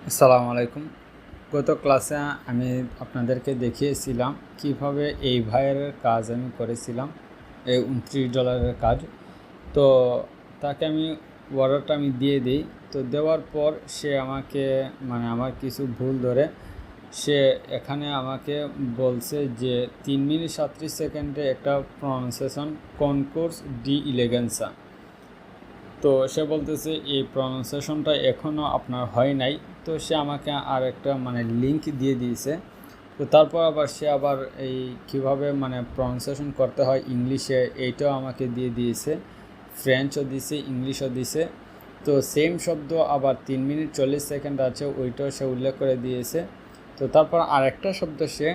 আসসালামু আলাইকুম। গত ক্লাসে আমি আপনাদেরকে দেখিয়েছিলাম কিভাবে এই ভাইয়ের কাজ আমি করেছিলাম, এই $29 কাজ। তো তাকে আমি অর্ডারটা দিয়ে দিই। তো দেওয়ার পর সে আমাকে আমার কিছু ভুল ধরে সে এখানে আমাকে বলছে যে 3 মিনিট 37 সেকেন্ডে একটা প্রনাউন্সিয়েশন কনকোর্স ডি ইলেগেন্সা। তো সে বলতেছে এই প্রনাউন্সিয়েশনটা এখনও আপনার হয় নাই। তো সে আমাকে আর একটা লিঙ্ক দিয়ে দিয়েছে। তো তারপর আবার সে আবার এই কীভাবে প্রনাউন্সিয়েশন করতে হয় ইংলিশে এইটাও আমাকে দিয়ে দিয়েছে, ফ্রেঞ্চও দিছে, ইংলিশও দিছে। তো সেম শব্দ আবার 3 মিনিট 40 সেকেন্ড আছে, ওইটাও সে উল্লেখ করে দিয়েছে। তো তারপর আরেকটা শব্দ সে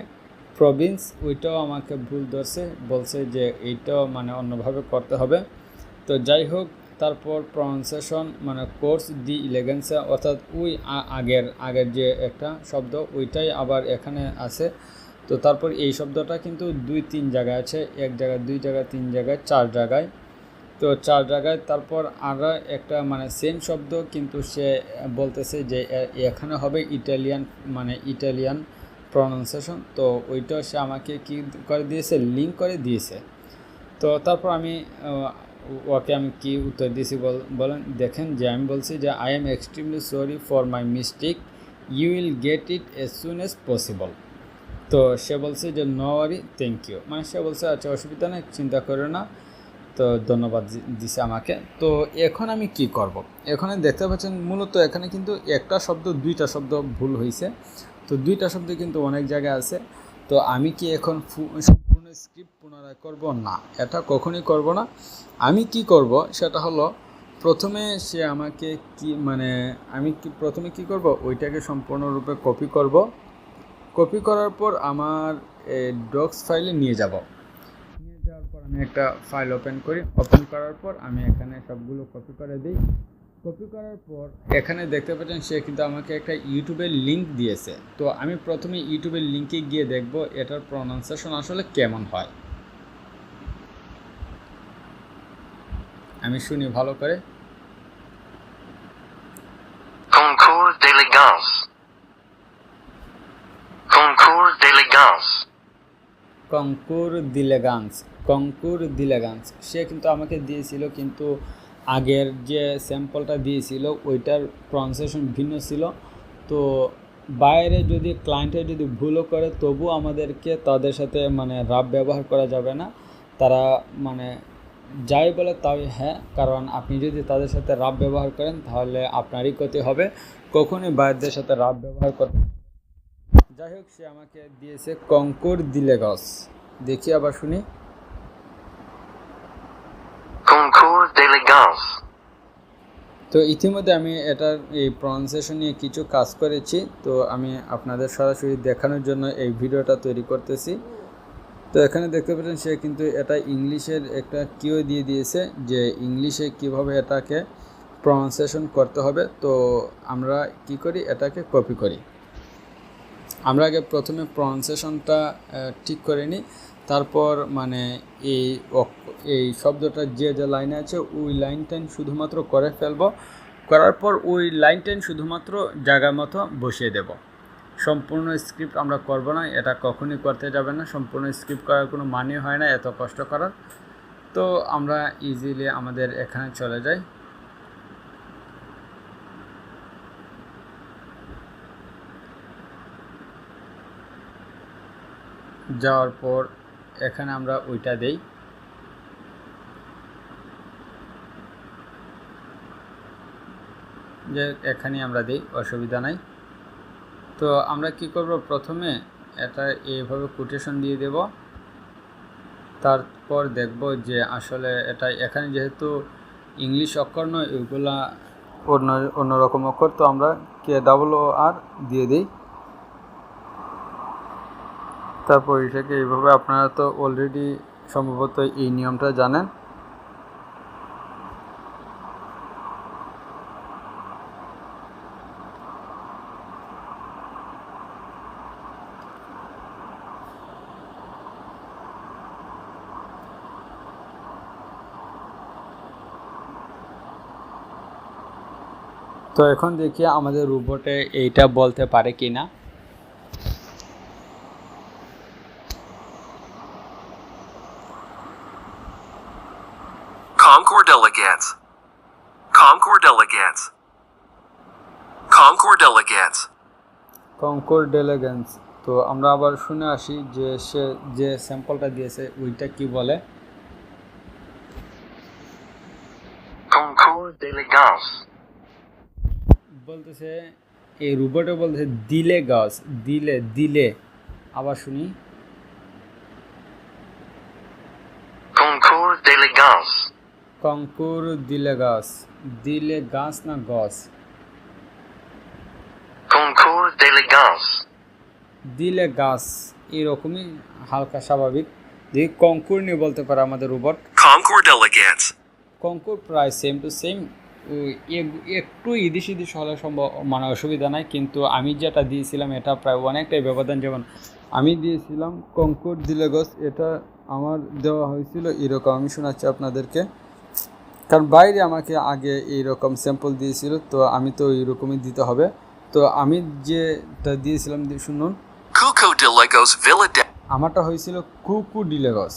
প্রভিন্স, ওইটাও আমাকে ভুল ধরছে, বলছে যে এইটাও অন্যভাবে করতে হবে। তো যাই হোক, তারপর প্রনাউন্সিয়েশন কোর্স ডি ইলেগেন্সা, অর্থাৎ ওই আগের যে একটা শব্দ ওইটাই আবার এখানে আছে। তো তারপর এই শব্দটা কিন্তু 2-3 জায়গায় আছে, এক জায়গায়, 2 জায়গায়, 3 জায়গায়, 4 জায়গায়। তো 4 জায়গায় তারপর আর একটা সেম শব্দ, কিন্তু সে বলতেছে যে এখানে হবে ইটালিয়ান প্রনাউন্সিয়েশন। তো ওইটাও সে আমাকে কি করে দিয়েছে, লিঙ্ক করে দিয়েছে। তো তারপর আমি ওকে আমি কি উত্তর দিয়েছি বলেন, দেখেন যে আমি বলছি যে I am extremely sorry for my mistake, you will get it as soon as possible. তো সে বলছে যে নো ওয়ারি, থ্যাংক ইউ, সে বলছে আচ্ছা অসুবিধা নেই, চিন্তা করো না। তো ধন্যবাদ দিছে আমাকে। তো এখন আমি কি করব, এখানে দেখতে পাচ্ছেন মূলত এখানে কিন্তু একটা শব্দ, 2টা শব্দ ভুল হয়েছে। তো 2টা শব্দ কিন্তু অনেক জায়গায় আছে। তো আমি কি এখন সম্পূর্ণ স্ক্রিপ্ট পুনরায় করব? না, এটা কখনোই করব না। আমি কি করব সেটা হলো, প্রথমে সে আমাকে কি আমি কি প্রথমে কি করব, ওইটাকে সম্পূর্ণরূপে কপি করব। কপি করার পর আমার ডক্স ফাইলে নিয়ে যাওয়ার পর আমি একটা ফাইল ওপেন করি। ওপেন করার পর আমি এখানে সবগুলো কপি করে দিই। কপি করার পর এখানে দেখতে পাচ্ছেন সে কিন্তু আমাকে একটা ইউটিউবের লিঙ্ক দিয়েছে। তো আমি প্রথমে ইউটিউবের লিঙ্কে গিয়ে দেখব এটার প্রনাউন্সিয়েশন আসলে কেমন হয়। আমি শুনি ভালো করে। Concours d'élégance. Concours d'élégance. কঙ্কুর দিলেগান্স সে কিন্তু আমাকে দিয়েছিল, কিন্তু আগের যে স্যাম্পলটা দিয়েছিল ওইটার প্রনাউন্সিয়েশন ভিন্ন ছিল। তো বাইরে যদি ক্লায়েন্টের যদি ভুলও করে, তবু আমাদেরকে তাদের সাথে রাফ ব্যবহার করা যাবে না। তারা যাই বলে তাই হ্যাঁ, কারণ আপনি যদি তাদের সাথে রাফ ব্যবহার করেন তাহলে আপনারই ক্ষতি হবে। কখনোই বাইরের সাথে রাফ ব্যবহার করবেন। যাই হোক, সে আমাকে দিয়েছে কঙ্কুর দিলেগস। দেখি আবার শুনি। Concours d'élégance. তো ইতিমধ্যে আমি এটার এই প্রনাউন্সিয়েশন নিয়ে কিছু কাজ করেছি। তো আমি আপনাদের সরাসরি দেখানোর জন্য এই ভিডিওটা তৈরি করতেছি। তো এখানে দেখতে পাচ্ছেন সে কিন্তু এটা ইংলিশের একটা কিও দিয়ে দিয়েছে, যে ইংলিশে কিভাবে এটাকে প্রনাউন্সিয়েশন করতে হবে। তো আমরা কি করি, এটাকে কপি করি। আমরা আগে প্রথমে প্রনাউন্সিয়েশনটা ঠিক করে নিই, তারপর এই শব্দটা যে লাইনে আছে ওই লাইনটা শুধুমাত্র করে ফেলবো। করার পর ওই লাইনটা শুধুমাত্র জায়গা মতো বসিয়ে দেব। সম্পূর্ণ স্ক্রিপ্ট আমরা করব না, এটা কখনই করতে যাবে না। সম্পূর্ণ স্ক্রিপ্ট করার কোনো মানে হয় না এত কষ্ট করার। তো আমরা ইজিলি আমাদের এখানে চলে যাই। যাওয়ার পর এখানে আমরা ওইটা দেই, যে এখানে আমরা দিই, অসুবিধা নাই। তো আমরা কি করব, প্রথমে এটা এইভাবে কোটেশন দিয়ে দেব। তারপর দেখব যে আসলে এটা এখানে যেহেতু ইংলিশ অক্ষর নয়, ওইগুলা অন্যরকম অক্ষর, তো আমরা KOR দিয়ে দিই। তারপর এটাকে এইভাবে, আপনারা তো অলরেডি সম্ভবত এই নিয়মটা জানেন। তো তো এখন দেখি আমাদের রোবটে এইটা বলতে পারে কিনা। Concord delegates. Concord delegates. Concord delegates. Concord delegates. তো আমরা আবার শুনে আসি যে সে যে স্যাম্পলটা দিয়েছে ওইটা কি বলে। Concours d'élégance. বলতেছে এই রোবটে বলতেছে দিলে গাছ, দিলে দিলে। আবার শুনি। Concours d'élégance. কঙ্কুর দিলে গাছ, দিলে গাছ না গছ? Concours d'élégance. দিলে গাছ এরকমই হালকা স্বাভাবিক। দেখি কঙ্কুর নিয়ে বলতে পারে আমাদের রোবট। Concord delegates. কঙ্কুর প্রায় সেম টু সেম, একটু ইদিশ ইদিশ হলে সম্ভব মানে অসুবিধা নাই, কিন্তু আমি যেটা দিয়েছিলাম এটা প্রায় অনেকটাই ব্যবধান। যেমন আমি দিয়েছিলাম কঙ্কুর দিলে গাছ, এটা আমার দেওয়া হয়েছিল এরকম। আমি শোনাচ্ছি আপনাদেরকে, কারণ বাইরে আমাকে আগে এইরকম স্যাম্পল দিয়েছিল, তো আমি তো এইরকমই দিতে হবে। তো আমি যেটা দিয়েছিলাম শুনুন। Cuco de Legos Villa de আমারটা হয়েছিল কুকু ডিলেগস,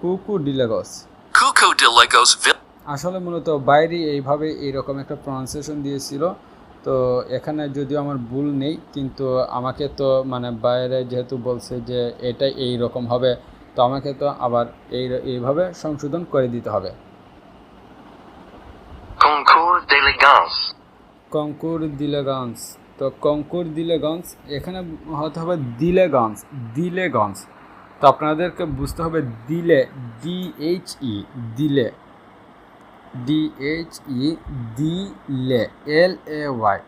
কুকু ডিলেগস। Cuco de Legos Villa. আসলে মূলত বাইরে এইভাবে এইরকম একটা প্রনাউন্সিয়েশন দিয়েছিল। তো এখানে যদিও আমার ভুল নেই, কিন্তু আমাকে তো মানে বাইরে যেহেতু বলছে যে এটা এই রকম হবে, তো আমাকে তো আবার এইভাবে সংশোধন করে দিতে হবে। Concours d'élégance. কঙ্কুর দিলেগঞ্জ। তো কঙ্কুর দিলেগঞ্জ এখানে হতে হবে দিলেগঞ্জ, দিলেগঞ্জ। তো আপনাদেরকে বুঝতে হবে দিলে, DHE দিলে, DHE দিলে, LAY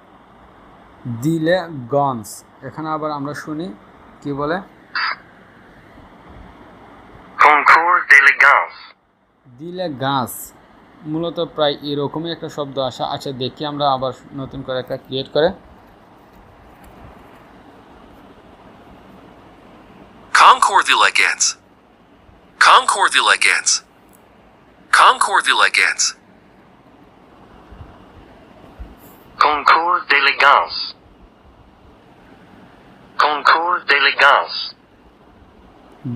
দিলে গঞ্জ। এখানে আবার আমরা শুনি কি বলে। Concours d'élégance. দিলে গাছ মূলত প্রায় এরকমই একটা শব্দ আসা। আচ্ছা দেখি আমরা আবার নতুন করে একটা ক্রিয়েট করে। Concord delegates. Concord delegates. Concord delegates. Concours d'élégance. Concours d'élégance.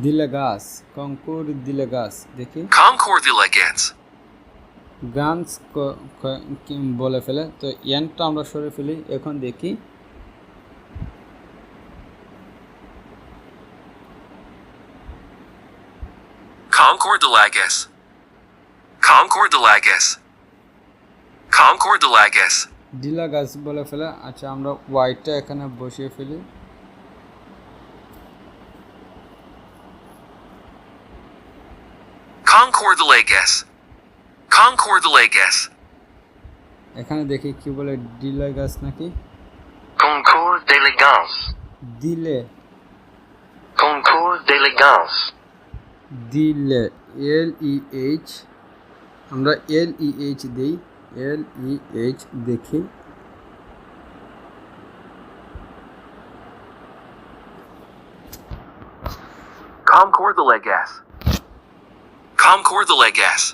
দিলে গাছ, কঙ্কুর দিলে গাছ। দেখি Concord delegates. গান্স বলে ফেলে, তো এনটা আমরা সরে ফেলি। এখন দেখি Concord delegates. Concord delegates. Concord delegates. ডিলা গাছ বলে ফেলে। আচ্ছা আমরা ওয়াইটটা এখানে বসিয়ে ফেলি। Concord delegates. Concord delegates. এখানে দেখি কি বলে, ডিলা গাছ নাকি Concours d'élégance. দিলে, Concours d'élégance. দিলে LEH, আমরা LEH দিই, LEH দেখি। Concord delegates. Concord delegates.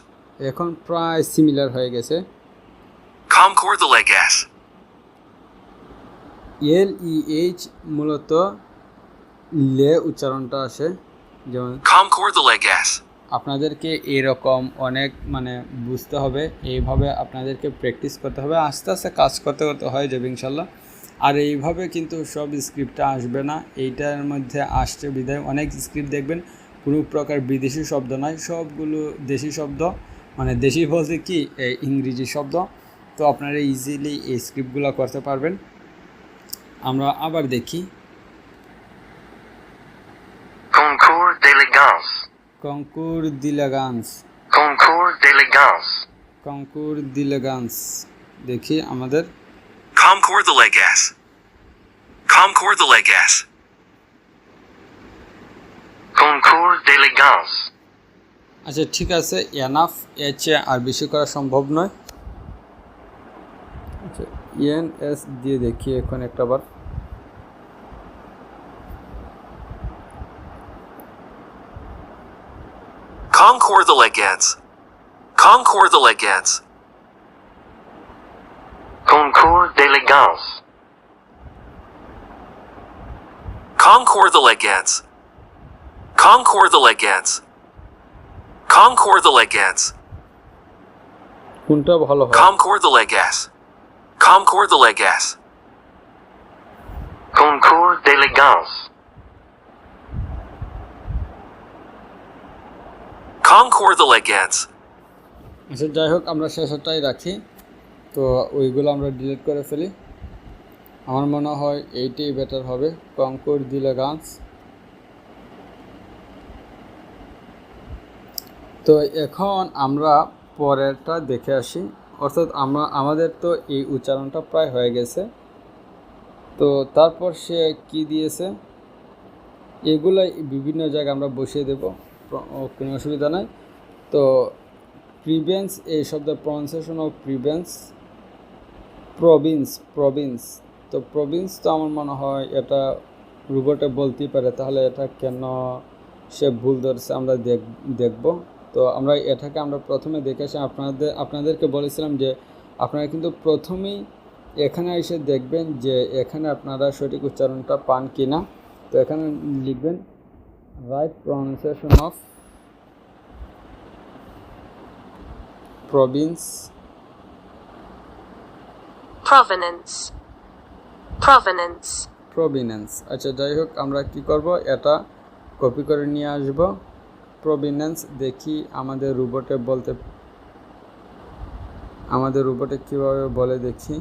এখন প্রায় সিমিলার হয়ে গেছে। Concord delegates. LEH মূলত লে উচ্চারণটা আসে। যেমন Concord delegates. আপনাদেরকে এরকম অনেক মানে বুঝতে হবে, এইভাবে আপনাদেরকে প্র্যাকটিস করতে হবে, আস্তে আস্তে কাজ করতে করতে হয়ে যাবে ইনশাল্লাহ। আর এইভাবে কিন্তু সব স্ক্রিপ্টটা আসবে না, এইটার মধ্যে আসছে বিধায় অনেক স্ক্রিপ্ট দেখবেন কোনো প্রকার বিদেশি শব্দ নয়, সবগুলো দেশি শব্দ, মানে দেশি বলতে কি ইংরেজি শব্দ। তো আপনারা ইজিলি এই স্ক্রিপ্টগুলো করতে পারবেন। আমরা আবার দেখি Concours d'élégance. কঙ্কুর দিলেগান্স, Concours d'élégance. কঙ্কুর দিলেগান্স। দেখি আমাদের Concord delegates. Concord delegates. Concours d'élégance. আচ্ছা ঠিক আছে, এনাফ, এর চেয়ে আর বেশি করা সম্ভব নয়। আচ্ছা ENS দিয়ে দেখি এখন একটা বার। Concord delegates. Concord delegates. Concours Concours d'élégance. Concours d'élégance. Concours d'élégance. Concours d'élégance. কোনটা ভালো হয়? Concours d'élégance. Concours d'élégance. Concours d'élégance. Concours d'élégance. আচ্ছা, যাই হোক, আমরা শেষেরটাই রাখি। তো ওইগুলো আমরা ডিলিট করে ফেলি। আমার মনে হয় এইটাই বেটার হবে, কনকোর দিলেগান্স। তো এখন আমরা পরেরটা দেখে আসি। অর্থাৎ আমাদের তো এই উচ্চারণটা প্রায় হয়ে গেছে। তো তারপর সে কি দিয়েছে, এগুলাই বিভিন্ন জায়গায় আমরা বসিয়ে দেব, কোনো অসুবিধা নাই। তো প্রিভেন্স, এই শব্দের প্রনাউন্সিয়েশন অফ প্রিভেন্স, প্রভিন্স। তো প্রভিন্স তো আমার মনে হয় এটা রোবটে বলতেই পারে, তাহলে এটা কেন সে ভুল ধরছে আমরা দেখব। তো এটাকে আমরা প্রথমে দেখে আসি। আপনাদেরকে বলেছিলাম যে আপনারা কিন্তু প্রথমেই এখানে এসে দেখবেন যে এখানে আপনারা সঠিক উচ্চারণটা পান কি না। তো এখানে লিখবেন রাইট প্রনাউন্সিয়েশন অফ প্রভিন্স, প্রভিনেন্স। আচ্ছা, যাই হোক, আমরা কি করব, এটা কপি করে নিয়ে আসব। প্রভিনেন্স দেখি আমাদের রোবটে কীভাবে বলে দেখি।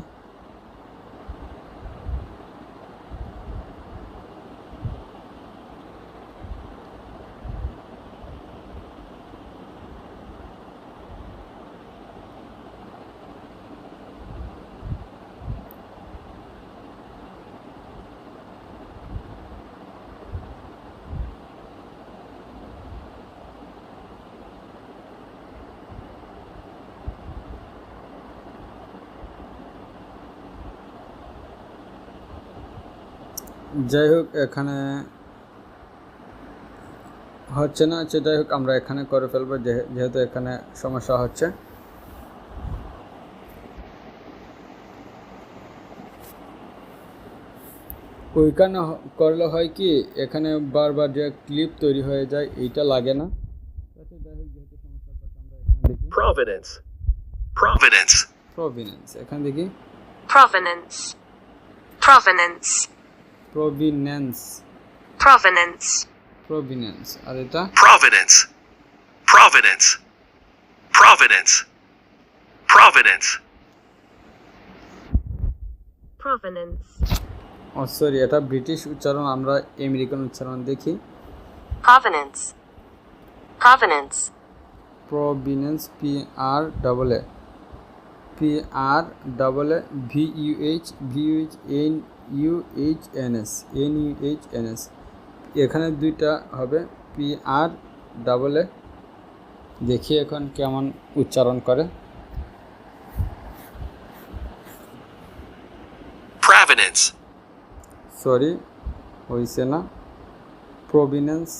যাই হোক, এখানে হচ্ছে না। আচ্ছা, যাই হোক, আমরা এখানে করে ফেলবো যেহেতু এখানে সমস্যা হচ্ছে। ওইখানে করলে হয় কি, এখানে বারবার যে ক্লিপ তৈরি হয়ে যায়, এইটা লাগে না। আচ্ছা, যাই হোক, যেহেতু সমস্যা করছে, আমরা এখানে দেখি Providence. প্রভিনেন্স। এখানে দেখি Provenance. প্রভিনেন্স। আর এটা Providence. সরি, এটা ব্রিটিশ উচ্চারণ, আমরা আমেরিকান উচ্চারণ দেখি। Provenance. প্রভিনেন্স, VUHNS। এখানে দুইটা হবে PRAA। দেখি এখন কেমন উচ্চারণ করে। Providence. সরি, হইছে না। প্রভিনেন্স।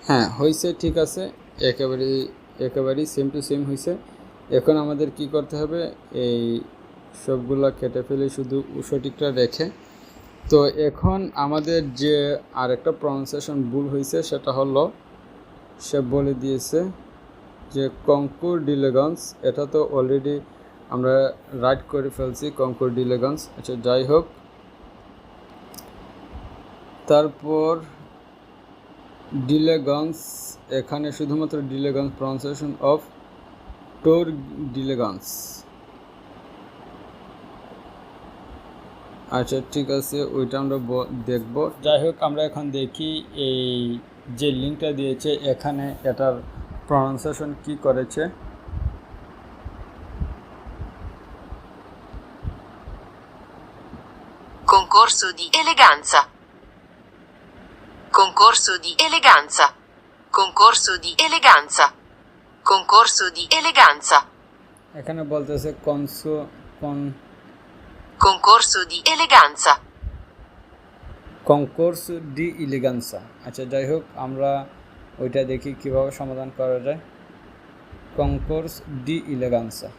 হ্যাঁ, হয়েছে, ঠিক আছে, একেবারেই সেম টু সেম হয়েছে। এখন আমাদের কি করতে হবে, এই সবগুলো কেটে ফেলে শুধু সঠিকটা রেখে। তো এখন আমাদের যে আরেকটা প্রনাউন্সিয়েশন ভুল হয়েছে, সেটা হলো সে বলে দিয়েছে যে কনকোর ডিলেগান্স। এটা তো অলরেডি আমরা রাইট করে ফেলছি, কনকোর ডিলেগান্স। আচ্ছা, যাই হোক, তারপর ডিলেগান্স, এখানে শুধুমাত্র ডিলেগান্স, প্রনাউন্সিয়েশন অফ টোর ডিলেগান্স। আচ্ছা, ঠিক আছে, ওইটা আমরা দেখব। যাই হোক, আমরা এখন দেখি এই যে লিঙ্কটা দিয়েছে এখানে এটার প্রনাউন্সিয়েশন কি করেছে। Concorso di eleganza. Concorso di eleganza. Concorso di eleganza. Concorso di eleganza. এখানে বলতেছে Concorso di eleganza. Concorso di Eleganza. আচ্ছা, যাই হোক, আমরা ওইটা দেখি কিভাবে সমাধান করা যায়। Concorso di Eleganza.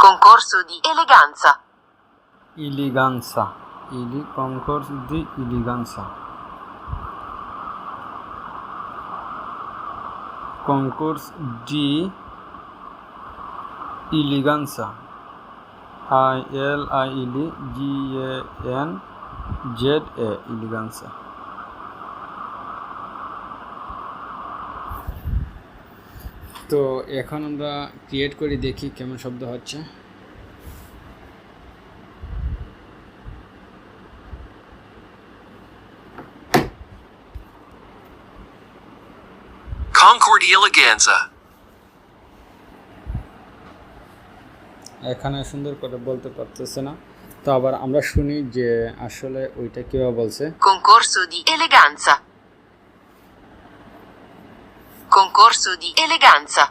Concorso di eleganza. Eleganza. Concorso di eleganza. Concorso di eleganza. ILILEGANZA. eleganza. তো এখন আমরা ক্রিয়েট করে দেখি কেমন শব্দ হচ্ছে। Concord eleganza. এখানে সুন্দর করে বলতে পারতেছে না, তো আবার আমরা শুনি যে আসলে ওইটা কিভাবে বলছে। Concorso di eleganza. Concorso di eleganza.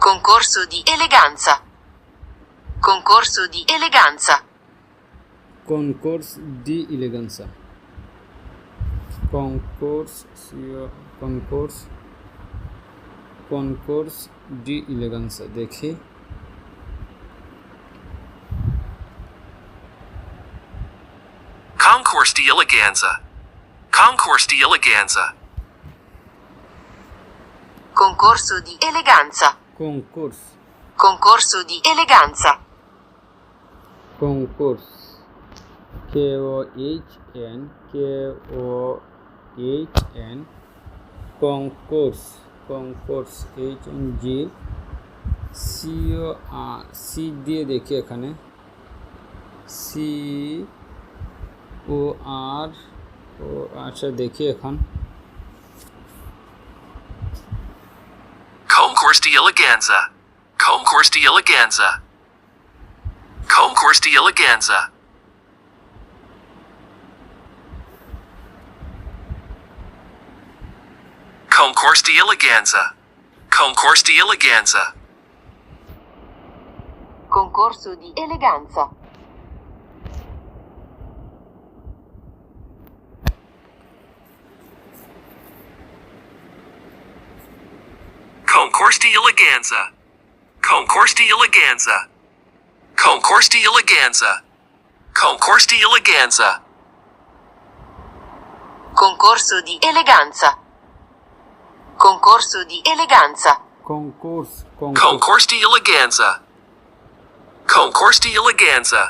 Concorso di eleganza. Concorso di eleganza. Concorso di eleganza. Concorso di eleganza দেখি। Concourse di eleganza. Concourse di eleganza. Concorso di eleganza. Concorso. Concorso di eleganza. Concourse. KOHN. Concourse. Concourse HNG COR C দিয়ে দেখি এখানে COR আচ্ছা দেখি এখন। Concourse di eleganza. Concourse di eleganza. Concourse di eleganza. Concourse di eleganza. Concourse di eleganza. Concorso di eleganza. Concourse di eleganza. Concourse di eleganza. Concourse di eleganza. Concourse di eleganza. Concorso di eleganza. Concorso di eleganza. Concourse. Concourse di eleganza. Concourse di eleganza.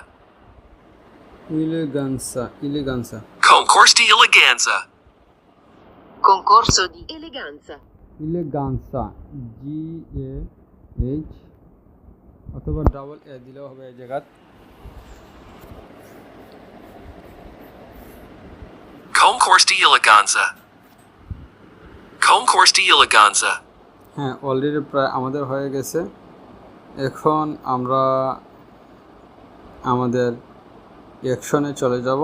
Eleganza. Concourse di eleganza. Concorso di eleganza. Eleganza GAH অথবা double A দিলেও হবে এই জায়গা। Concourse di eleganza. Concourse di eleganza. হ্যাঁ, already প্রায় আমাদের হয়ে গেছে। এখন আমরা আমাদের অ্যাকশনে চলে যাব।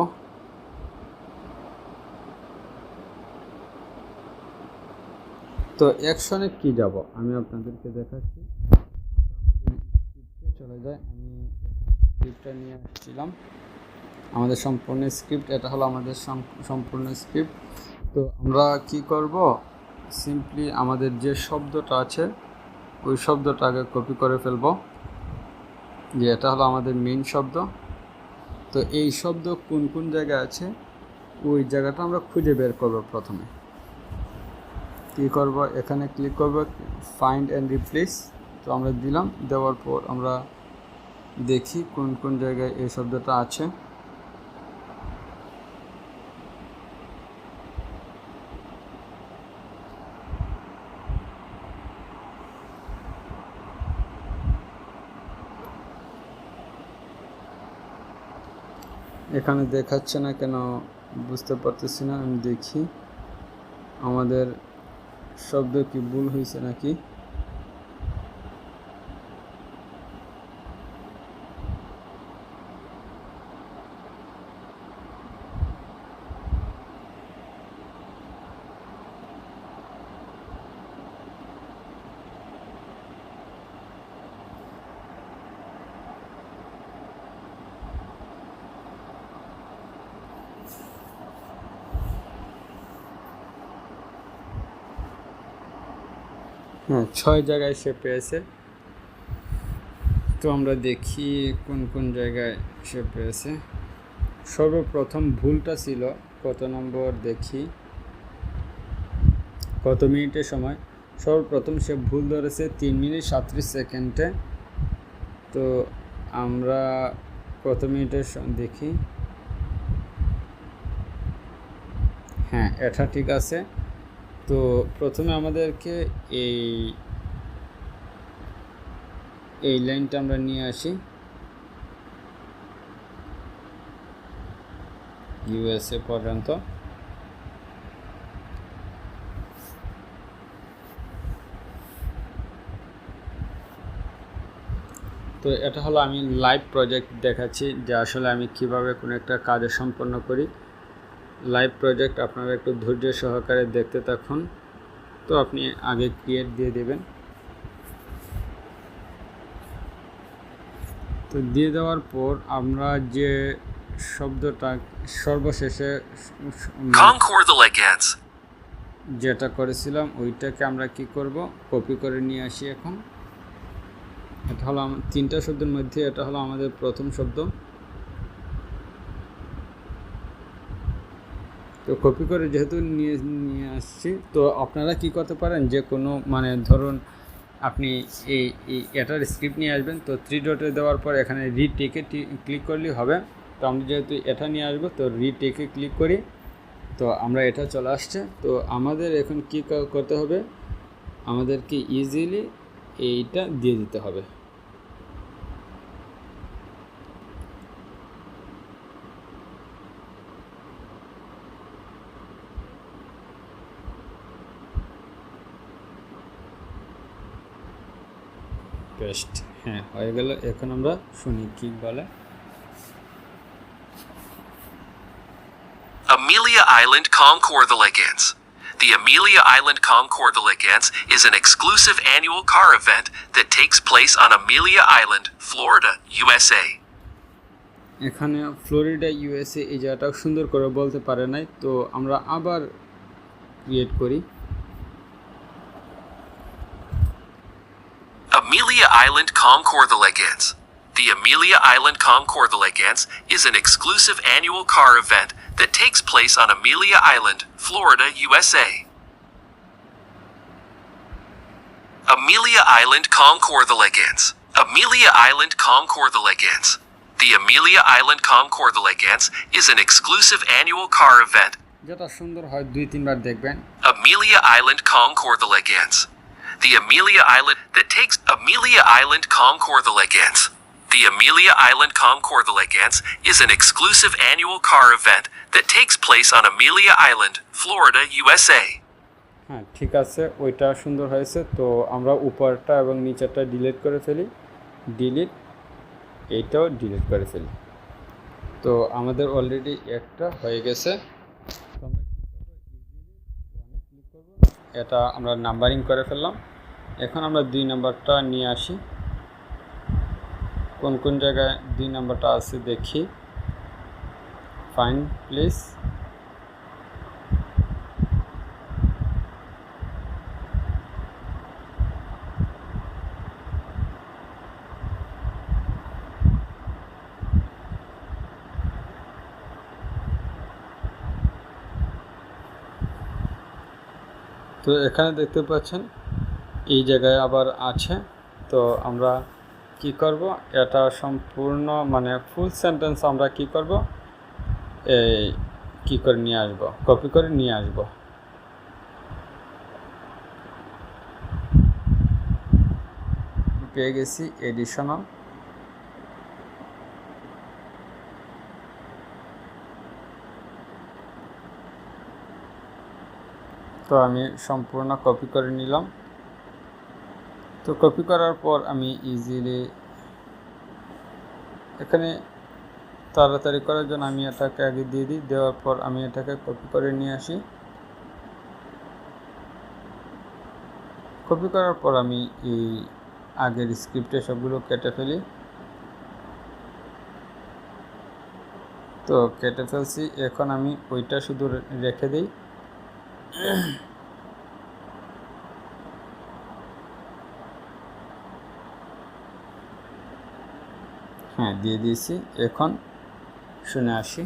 তো অ্যাকশনে কি যাব আমি আপনাদেরকে দেখাচ্ছি। স্ক্রিপ্টে চলে যাই। আমি স্ক্রিপ্টটা নিয়ে আসছিলাম, আমাদের সম্পূর্ণ স্ক্রিপ্ট। এটা হলো আমাদের সম্পূর্ণ স্ক্রিপ্ট। তো আমরা কি করব, সিম্পলি আমাদের যে শব্দটা আছে ওই শব্দটাকে কপি করে ফেলব, যে এটা হলো আমাদের মেইন শব্দ। তো এই শব্দ কোন কোন জায়গায় আছে ওই জায়গাটা আমরা খুঁজে বের করব। প্রথমে কী করব, এখানে ক্লিক করব ফাইন্ড অ্যান্ড রিপ্লেস। তো আমরা দিলাম, দেওয়ার পর আমরা দেখি কোন কোন জায়গায় এই শব্দটা আছে। এখানে দেখাচ্ছে না কেন বুঝতে পারতেছি না। আমি দেখি আমাদের শব্দ কি ভুল হয়েছে নাকি। হ্যাঁ, 6 জায়গায় সে পেয়েছে। তো আমরা দেখি কোন কোন জায়গায় সে পেয়েছে। সর্বপ্রথম ভুলটা ছিল কত নম্বর দেখি, কত মিনিটের সময়। সর্বপ্রথম সে ভুল ধরেছে 3 মিনিট 37 সেকেন্ডে। তো আমরা কত মিনিটের দেখি, হ্যাঁ এটা ঠিক আছে। তো প্রথমে আমাদেরকে এই লাইনটা আমরা নিয়ে আসি ইউএসএ পর্যন্ত। তো এটা হলো আমি লাইভ প্রজেক্ট দেখাচ্ছি যে আসলে আমি কিভাবে কোনো একটা কাজ সম্পন্ন করি। লাইভ প্রজেক্ট আপনারা একটু ধৈর্য সহকারে দেখতে থাকুন। তো আপনি আগে ক্রিয়েট দিয়ে দেবেন। তো দিয়ে দেওয়ার পর আমরা যে শব্দটা সর্বশেষে Concordalegans. যেটা করেছিলাম ওইটাকে আমরা কি করব, কপি করে নিয়ে আসি। এখন এটা হলো 3টা শব্দের মধ্যে এটা হলো আমাদের প্রথম শব্দ। তো কপি করে যেহেতু নিয়ে আসছি, তো আপনারা কি করতে পারেন, যে কোনো মানে ধরুন আপনি এটার স্ক্রিপ্ট নিয়ে আসবেন। তো 3 ডটে দেওয়ার পর এখানে রিটেকে ক্লিক করলেই হবে। তো আমরা যেহেতু এটা নিয়ে আসবো, তো রিটেকে ক্লিক করি। তো আমরা এটা চলে আসছে। তো আমাদের এখন কি করতে হবে, আমাদেরকে ইজিলি এইটা দিয়ে দিতে হবে। পেস্ট, হ্যাঁ হয়ে গেল। এখন আমরা শুনি কি বলে। Amelia Island Concordalegans. The Amelia Island Concordalegans is an exclusive annual car event that takes place on Amelia Island, Florida, USA. এখানে ফ্লোরিডা ইউএসএ এই জায়গাটা সুন্দর করে বলতে পারে নাই। তো আমরা আবার ক্রিয়েট করি। Amelia Island Concordalegans. The Amelia Island Concordalegans is an exclusive annual car event that takes place on Amelia Island, Florida, USA. Amelia Island Concordalegans. Amelia Island Concordalegans. The Amelia Island Concordalegans is an exclusive annual car event. যেটা সুন্দর হয় 2-3 বার দেখবেন। Amelia Island Concordalegans. The Amelia Island that takes Amelia Island Concordalegans. The Amelia Island Concordalegans is an exclusive annual car event that takes place on Amelia Island, Florida, USA. হ্যাঁ ঠিক আছে, ওইটা সুন্দর হয়েছে। তো আমরা উপরটা এবং নিচেরটা ডিলিট করে ফেলি। ডিলিট, এইটাও ডিলিট করে ফেলি। তো আমাদের অলরেডি একটা হয়ে গেছে। এটা আমরা নাম্বারিং করে ফেললাম। এখন আমরা 2 নাম্বারটা নিয়ে আসি। কোন কোন জায়গায় 2 নাম্বারটা আছে দেখি। Fine please. তো এখানে দেখতে পাচ্ছেন এই জায়গায় আবার আছে। তো আমরা কি করব, এটা সম্পূর্ণ মানে ফুল সেন্টেন্স আমরা কি করব, এই কি করে নিয়ে আসব, কপি করে নিয়ে আসব। পেয়ে গেছি এডিশনাল। তো আমি সম্পূর্ণ কপি করে নিলাম। তো কপি করার পর আমি ইজিলি এখানে তাড়াতাড়ি করার জন্য আমি এটাকে আগে দিয়ে দিই, দেওয়ার পর আমি এটাকে কপি করে নিয়ে আসি। কপি করার পর আমি এই আগের স্ক্রিপ্টে সবগুলো কেটে ফেলি। তো কেটে ফেলছি, এখন আমি ওইটা শুধু রেখে দিই। হ্যাঁ, দিয়ে দিয়েছি। এখন শুনে আসি।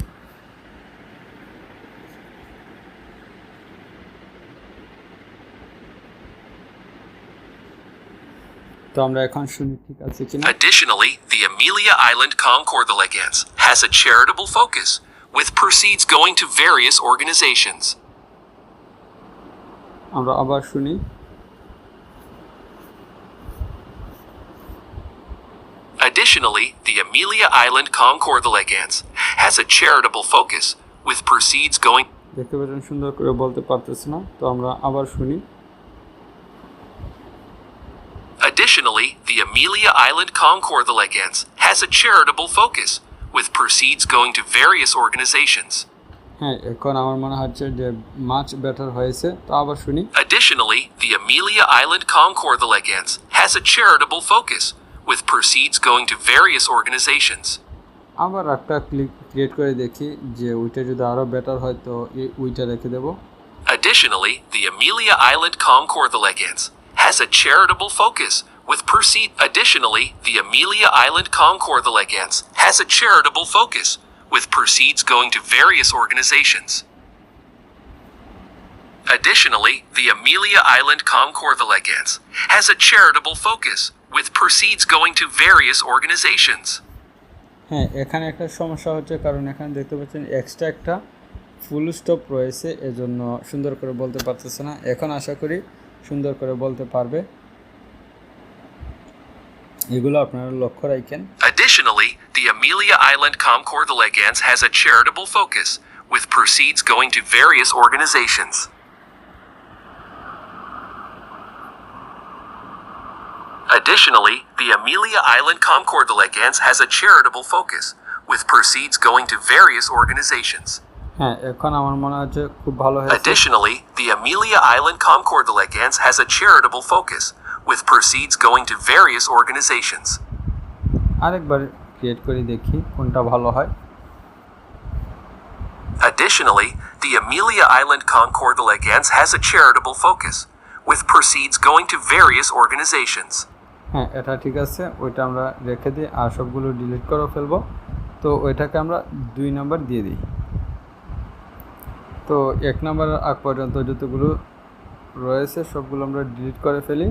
তো আমরা এখন শুনি ঠিক আছে কিনা। Additionally, the Amelia Island Concordalegans has a charitable focus, with proceeds going to various organizations. আমরা আবার শুনি। Additionally, the Amelia Island Concordalegans has a charitable focus, with proceeds going. দেখতে পাচ্ছেন সুন্দর করে বলতে পারতেছি না, তো আমরা আবার শুনি। Additionally, the Amelia Island Concordalegans has a charitable focus, with proceeds going to various organizations. হ্যাঁ, এখন আমার মনে হচ্ছে যে মাছ বেটার হয়েছে, তো আবার শুনি। Additionally, the Amelia Island Concordalegans has a charitable focus, with proceeds going to various organizations. আবার একটা ক্রিয়েট করে দেখি যে ওইটা যদি আরও বেটার হয় তো ওইটা রেখে দেব। Additionally, the Amelia Island Concordalegans has a charitable focus, with proceed. Additionally, the Amelia Island Concordalegans has a charitable focus, with proceeds going to various organizations. Additionally, the Amelia Island Concordalegans has a charitable focus, with proceeds going to various organizations. হ্যাঁ, এখানে একটা সমস্যা হচ্ছে, কারণ এখানে দেখতে পাচ্ছেন extra একটা ফুল স্টপ রয়েছে, এজন্য সুন্দর করে বলতে পারতেছে না। এখন আশা করি সুন্দর করে বলতে পারবে। এগুলো আপনারা লক্ষ্য রাখেন। Additionally, the Amelia Island Concordalegans has a charitable focus, with proceeds going to various organizations. Additionally, the Amelia Island Concordalegans has a charitable focus, with proceeds going to various organizations. হ্যাঁ, এখন আমার মনে হচ্ছে খুব ভালো হয়েছে। Additionally, the Amelia Island Concordalegans has a charitable focus, with proceeds going to various organizations. আরেকবার create করে দেখি কোনটা ভালো হয়। Additionally, the Amelia Island Concordalegans has a charitable focus, with proceeds going to various organizations. হ্যাঁ, এটা ঠিক আছে, ওইটা আমরা রেখে দিই আর সবগুলো ডিলিট করে ফেলবো। তো ওইটাকে আমরা 2 নাম্বার দিয়ে দিই। তো 1 নাম্বারের আগ পর্যন্ত যতগুলো রয়েছে সবগুলো আমরা ডিলিট করে ফেলি।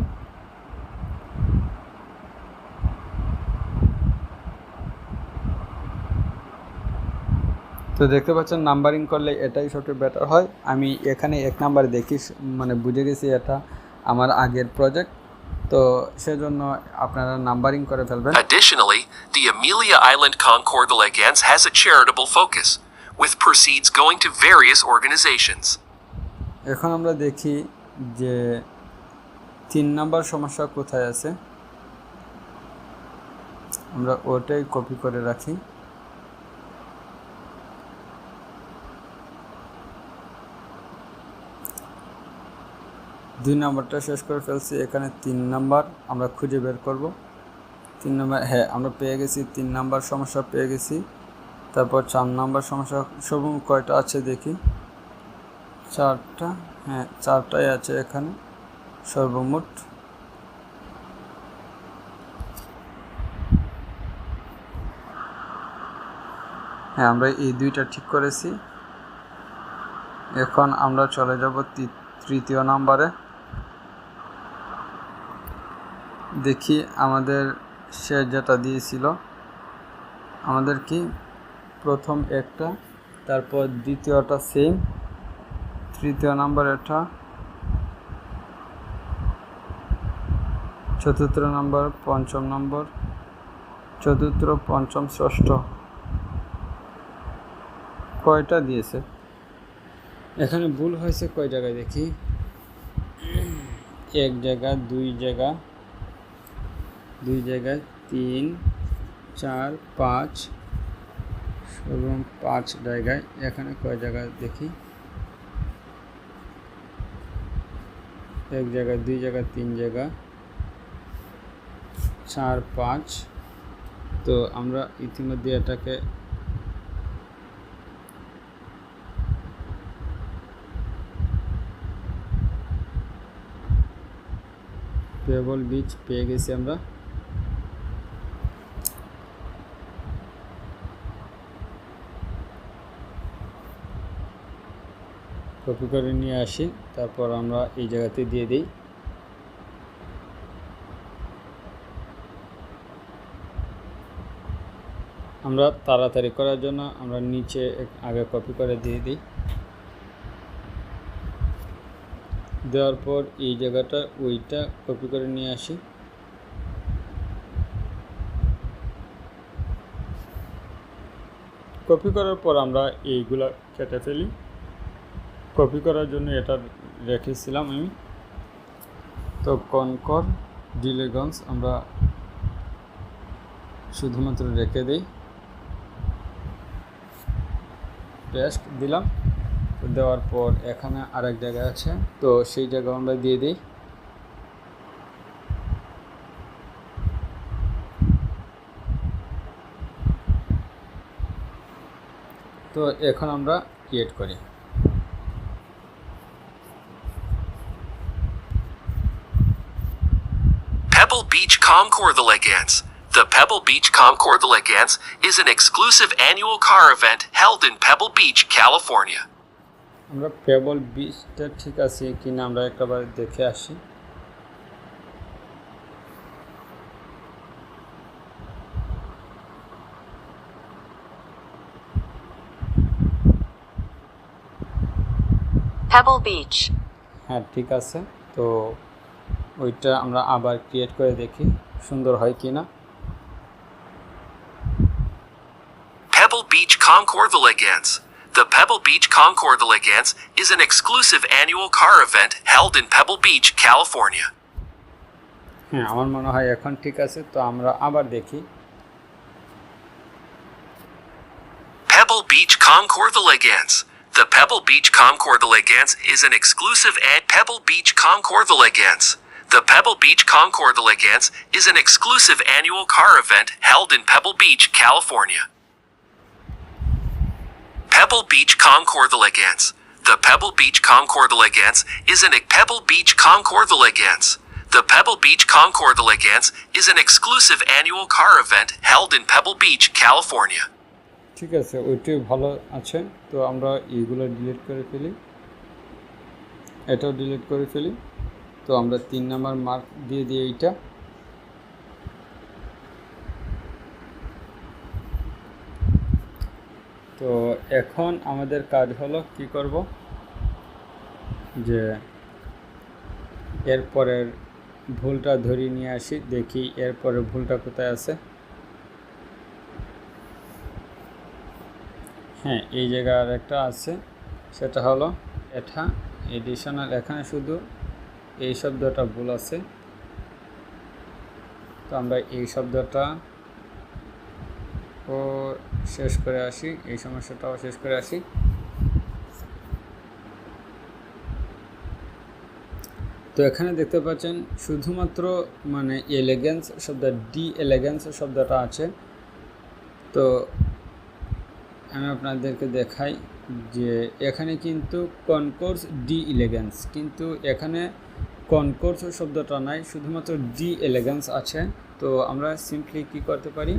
তো দেখতে পাচ্ছেন নাম্বারিং করলে এটাই সবচেয়ে বেটার হয়। আমি এখানে 1 নাম্বার দেখি, মানে বুঝে গেছি এটা আমার আগের প্রজেক্ট, তো সেজন্য আপনারা নাম্বারিং করে ফেলবেন। Additionally, the Amelia Island Concordalegans has a charitable focus, with proceeds going to various organizations. এখন আমরা দেখি যে 3 নাম্বার সমস্যা কোথায় আছে, আমরা ওটাই কপি করে রাখি। দুই নাম্বারটা শেষ করে ফেলছি, এখানে 3 নাম্বার আমরা খুঁজে বের করব। 3 নাম্বার, হ্যাঁ আমরা পেয়ে গেছি, 3 নাম্বার সমস্যা পেয়ে গেছি। তারপর 4 নাম্বার সমস্যা সর্বমোট কয়টা আছে দেখি, 4টা। হ্যাঁ, 4টাই আছে এখানে সর্বমোট। হ্যাঁ, আমরা এই 2টা ঠিক করেছি। এখন আমরা চলে যাব 3য় নাম্বারে। দেখি আমাদের সে যেটা দিয়েছিল, আমাদের কি প্রথম একটা, তারপর দ্বিতীয়টা সেম, 3য় নাম্বার এটা, 4র্থ নাম্বার, 5ম নম্বর, 4র্থ, 5ম, 6ষ্ঠ, কয়টা দিয়েছে? এখানে ভুল হয়েছে কয় জায়গায় দেখি। এক জায়গা, দুই জায়গা, 3, 4, 5, সর্বমোট 5 জায়গায়। এখানে কয় জায়গা দেখি, 1 জায়গা, 2 জায়গা, 3 জায়গা, 4, 5। তো আমরা ইতিমধ্যে এটাকে পেবল বিচ পেয়ে গেছি আমরা। কপি করে নিয়ে আসি, তারপর আমরা এই জায়গাতে দিয়ে দিই। আমরা তাড়াতাড়ি করার জন্য আমরা নিচে আগে কপি করে দিয়ে দিই। দেওয়ার পর এই জায়গাটা ওইটা কপি করে নিয়ে আসি। কপি করার পর আমরা এইগুলা কেটে ফেলি। কপি করার জন্য এটা রেখেছিলাম আমি। তো কনকর ডিলেগঞ্জ আমরা শুধুমাত্র রেখে দিই, পেস্ট দিলাম। দেওয়ার পর এখানে আরেক জায়গা আছে, তো সেই জায়গা আমরা দিয়ে দিই। তো এখন আমরা ক্রিয়েট করি। Pebble Beach Concours de Legance. The Pebble Beach Concours de Legance is an exclusive annual car event held in Pebble Beach, California. আমরা পেবল বিচটা ঠিক আছে কিনা আমরা একবার দেখে আসি। Pebble Beach. হ্যাঁ ঠিক আছে। তো ওইটা আমরা আবার ক্রিয়েট করে দেখি সুন্দর হয় কিনা। Pebble Beach Concours de Legance. The Pebble Beach Concours de Legance is an exclusive annual car event held in Pebble Beach, California. হ্যাঁ আমার মনে হয় এখন ঠিক আছে। তো আমরা আবার দেখি। Pebble Beach Concours de Legance. The Pebble Beach Concours de Legance is an exclusive Pebble Beach Concours de Legance. The Pebble Beach Concours de Legance is an exclusive annual car event held in Pebble Beach, California. Pebble Beach Concours de Legance. The Pebble Beach Concours de Legance is an Pebble Beach Concours de Legance. The Pebble Beach Concours de Legance is an exclusive annual car event held in Pebble Beach, California. ঠিক আছে, ওইটাই ভালো আছে। তো আমরা এইগুলো delete করে ফেলি, এটাও ডিলিট করে ফেলি। তো আমরা 3 নাম্বার মার্ক দিয়ে দিই এইটা। তো এখন আমাদের কাজ হলো কি করব, যে এরপরের ভুলটা ধরিয়ে নিয়ে আসি, দেখি এরপরের ভুলটা কোথায় আছে। হ্যাঁ এই জায়গায় আর একটা আছে, সেটা হলো এটা এডিশনাল। এখানে শুধু এই শব্দটা ভুল আছে। তো আমরা এই শব্দটা ও শেষ করে আসি, এই সমস্যাটাও শেষ করে আসি। তো এখানে দেখতে পাচ্ছেন শুধুমাত্র মানে এলিগেন্স শব্দ, ডি এলিগেন্স শব্দটা আছে। তো আমি আপনাদেরকে দেখাই যে এখানে কিন্তু কনকোর্স ডি এলিগেন্স, কিন্তু এখানে কনকোর্স শব্দটা নাই, শুধুমাত্র ডি এলিগেন্স আছে। তো আমরা সিম্পলি কি করতে পারি,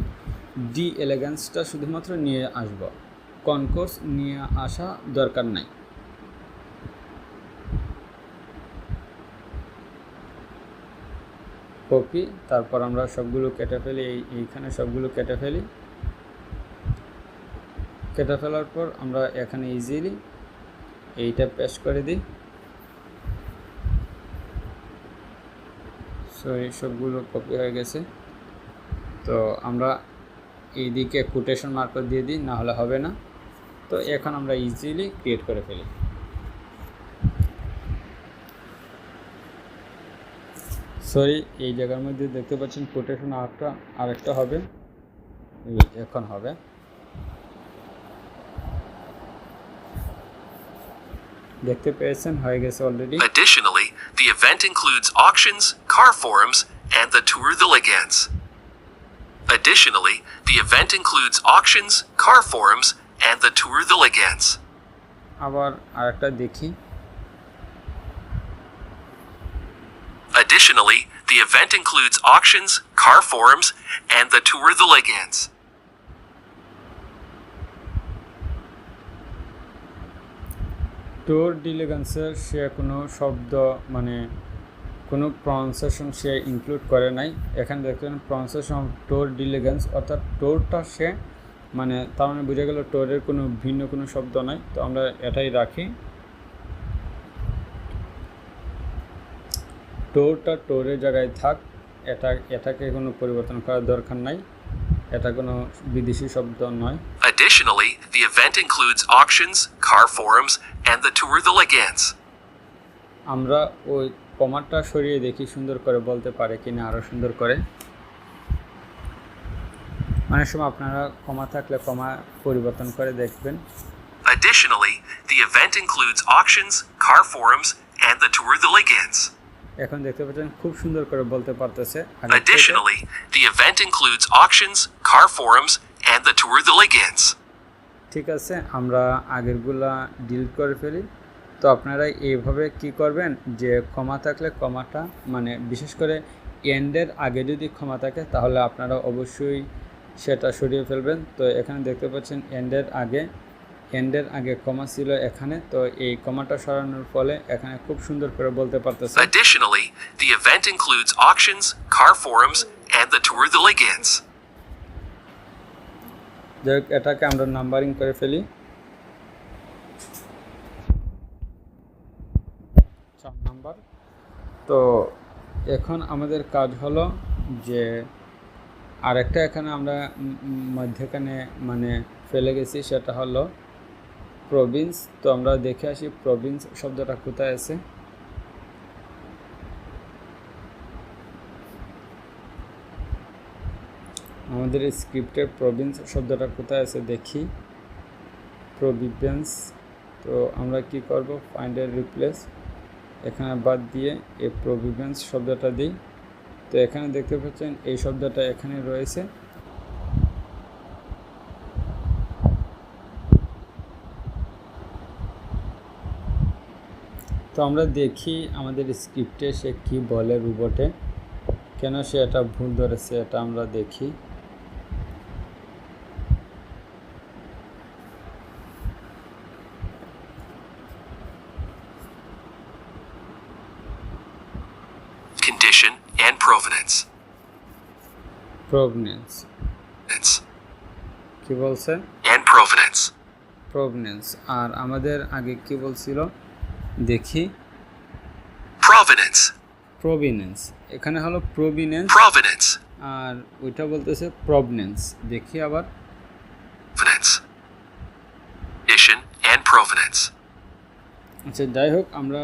ডি এলিগেন্সটা শুধুমাত্র নিয়ে আসব, কনকোর্স নিয়ে আসা দরকার নাই। কপি, তারপর আমরা সবগুলো কেটে ফেলি, এইখানে সবগুলো কেটে ফেলি। কেটে ফেলার পর আমরা এখানে ইজিলি এইটা পেস্ট করে দিই। সরি সবগুলো কপি হয়ে গেছে। তো আমরা এইদিকে কোটেশন মার্কার দিয়ে দিই, না হলে হবে না। তো এখন আমরা ইজিলি ক্রিয়েট করে ফেলি। সরি, এই জায়গার মধ্যে দেখতে পাচ্ছেন কোটেশন আরেকটা হবে, এখন হবে। দেখতে পেয়েছেন, হয়ে গেছে already. Additionally, the event includes auctions, car forums, and the Tour de l'Agence. Additionally, the event includes auctions, car forums, and the Tour de l'Agence. আবার আরেকটা দেখি। Additionally, the event includes auctions, car forums, and the Tour de l'Agence. Tour ডিলিগেন্সের সে কোনো শব্দ মানে কোনো pronunciation সে include করে নাই। এখানে দেখবেন প্রনাউন্সিয়েশন ট্যুর ডিলিগেন্স, অর্থাৎ ট্যুরটা সে মানে তার মানে বোঝা গেল ট্যুরের কোনো ভিন্ন কোনো শব্দ নাই। তো আমরা এটাই রাখি, ট্যুরটা ট্যুরের জায়গায় থাক, এটাকে কোনো পরিবর্তন করার দরকার নাই, এটা কোনো বিদেশি শব্দ নয়। Additionally, the event includes auctions, car forums, and the Tour de l'Agence. আমরা ওই কমাটা সরিয়ে দেখি সুন্দর করে বলতে পারে কিনা, আরও সুন্দর করে। অনেক সময় আপনারা কমা থাকলে কমা পরিবর্তন করে দেখবেন। Additionally, the event includes auctions, car forums, and the Tour de l'Agence. এখন দেখতে পাচ্ছেন খুব সুন্দর করে বলতে পারতেছে। Additionally, the event includes auctions, car forums, and the Tour de l'Agence. ঠিক আছে, আমরা আগেরগুলা ডিলিট করে ফেলি। তো আপনারা এইভাবে কি করবেন, যে কমা থাকলে কমাটা মানে বিশেষ করে এন্ডের আগে যদি কমা থাকে তাহলে আপনারা অবশ্যই সেটা সরিয়ে ফেলবেন। তো এখানে দেখতে পাচ্ছেন এন্ডের আগে কমা ছিল এখানে, তো এই কমাটা সরানোর ফলে এখানে খুব সুন্দর করে বলতে পারতেছে। Additionally, the event includes auctions, car forums, and the Tour de l'Agence. যাই হোক, এটাকে আমরা নাম্বারিং করে ফেলি। 4 নাম্বার। তো এখন আমাদের কাজ হলো যে আরেকটা এখানে আমরা মধ্যখানে মানে ফেলে গেছি, সেটা হলো প্রভিন্স। তো আমরা দেখে আসি প্রভিন্স শব্দটা কোথায় আছে। আমাদের স্ক্রিপ্টে প্রভিন্স শব্দটা কোথায় আছে দেখি, প্রভিন্স। তো আমরা কি করব, ফাইন্ড এর রিপ্লেস এখানে বাদ দিয়ে এই প্রভিন্স শব্দটা দিই। তো এখানে দেখতে পাচ্ছেন এই শব্দটা এখানে রয়েছে। তো আমরা দেখি আমাদের স্ক্রিপ্টে সে কি বলে, রোবটে কেন সে এটা ভুল ধরেছে, এটা আমরা দেখি। Condition and provenance. প্রভিনেন্স কি বলছে, And provenance. প্রভিনেন্স। আর আমাদের আগে কি বলছিল দেখি, Provenance. প্রভিনেন্স। এখানে হলো প্রভিনেন্স, Provenance. আর ওইটা বলতেছে প্রভিনেন্স। দেখি আবার, Provenance. Condition and provenance. আচ্ছা যাই হোক, আমরা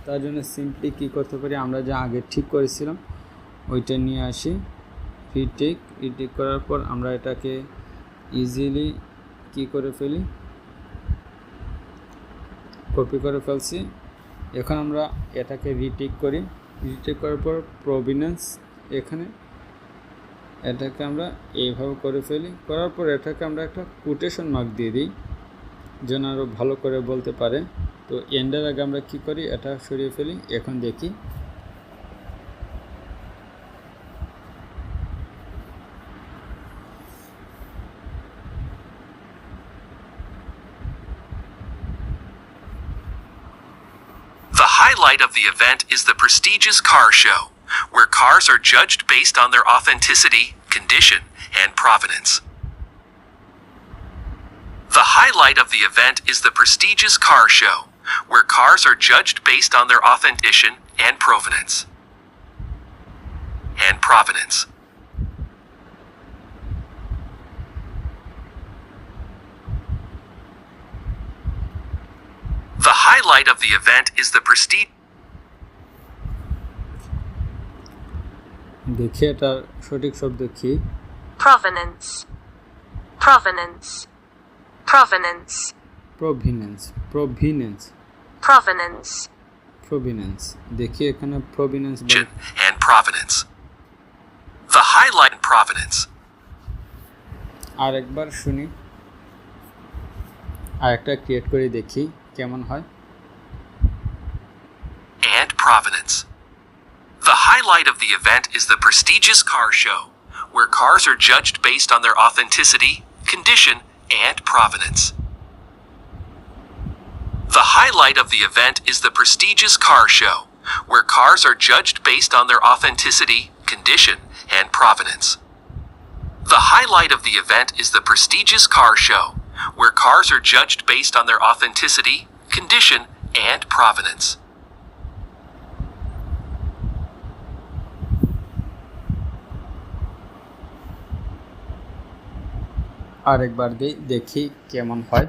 তার জন্য সিম্পলি কী করতে পারি, আমরা যা আগে ঠিক করেছিলাম ওইটা নিয়ে আসি, রিটেক করার পর আমরা এটাকে ইজিলি কি করে ফেলি, কপি করে ফেলছি। এখন আমরা এটাকে রিটেক করি, রিটেক করার পর প্রভিনেন্স, এখানে এটাকে আমরা এইভাবে করে ফেলি। করার পর এটাকে আমরা একটা কোটেশন মার্ক দিয়ে দিই যেন আরও ভালো করে বলতে পারে। তো এন্ডের আগে আমরা কি করি, এটা সরিয়ে ফেলি। এখন দেখি, The highlight of the event is the prestigious car show, where cars are judged based on their authenticity, condition, and provenance. The highlight of the event is the prestigious car show, where cars are judged based on their authenticity and provenance. The highlight of the event is the prestige. দেখি এটার সঠিক শব্দ কি। provenance, provenance, provenance, প্রভিনেন্স, প্রভিনেন্স, provenance, প্রভিনেন্স। দেখি এখানে প্রভিনেন্স and provenance. The highlight in provenance. আরেকবার শুনি, আরেকটা ক্রিয়েট করে দেখি কেমন হয়। And provenance. The highlight of the event is the prestigious car show, where cars are judged based on their authenticity, condition, and provenance. The highlight of the event is the prestigious car show, where cars are judged based on their authenticity, condition, and provenance. The highlight of the event is the prestigious car show, where cars are judged based on their authenticity, condition, and provenance. আরেকবার দেখি কেমন হয়।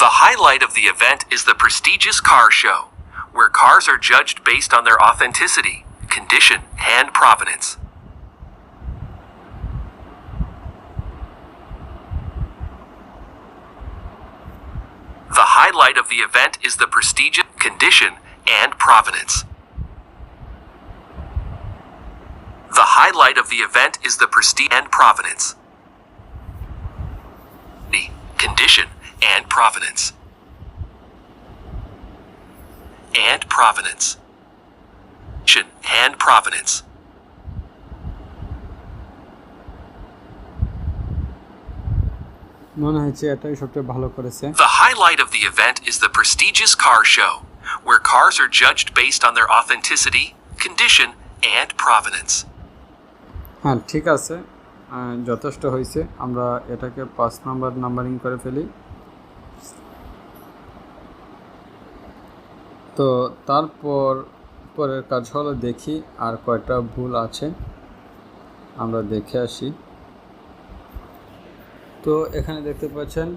The highlight of the event is the prestigious car show, where cars are judged based on their authenticity, condition, and provenance. The highlight of the event is the prestigious condition and provenance. The highlight of the event is the prestige and provenance. The condition and provenance. And provenance. And provenance. মনে হচ্ছে এটাই সবচেয়ে ভালো করেছে। The highlight of the event is the prestigious car show, where cars are judged based on their authenticity, condition, and provenance. হ্যাঁ, ঠিক আছে, যথেষ্ট হয়েছে। আমরা এটাকে 5 নম্বর নাম্বারিং করে ফেলি। তো তারপর পরের কাজ হলো দেখি আর কয়টা ভুল আছে, আমরা দেখে আসি। তো এখানে দেখতে পাচ্ছেন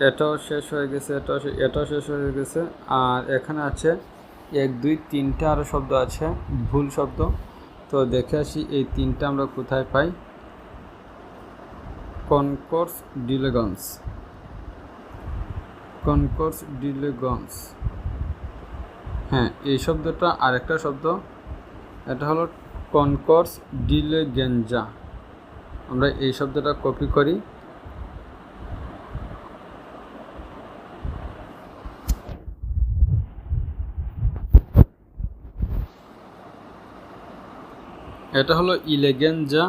এটাও শেষ হয়ে গেছে, এটাও শেষ হয়ে গেছে। আর এখানে আছে 1 2 3টা আরও শব্দ আছে, ভুল শব্দ। তো দেখে আসি এই 3টা আমরা কোথায় পাই। কনকোর্স ডিলেগন্স, কনকোর্স ডিলেগন্স, হ্যাঁ এই শব্দটা আরেকটা শব্দ, এটা হলো কনকোর্স ডিলেগেঞ্জা। আমরা এই শব্দটা কপি করি, এটা হলো ইলেগেঞ্জা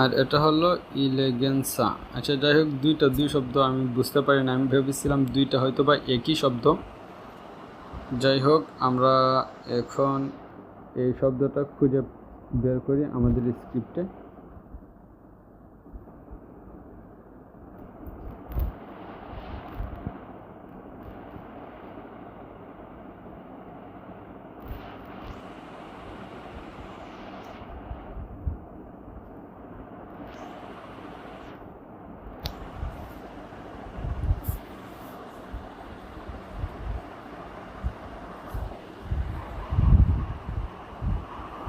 আর এটা হলো ইলেগেন্সা। আচ্ছা যাই হোক, দুই শব্দ আমি বুঝতে পারি না, আমি ভেবেছিলাম দুইটা হয়তো বা একই শব্দ। যাই হোক, আমরা এখন এই শব্দটা খুঁজে বের করি আমাদের স্ক্রিপ্টে।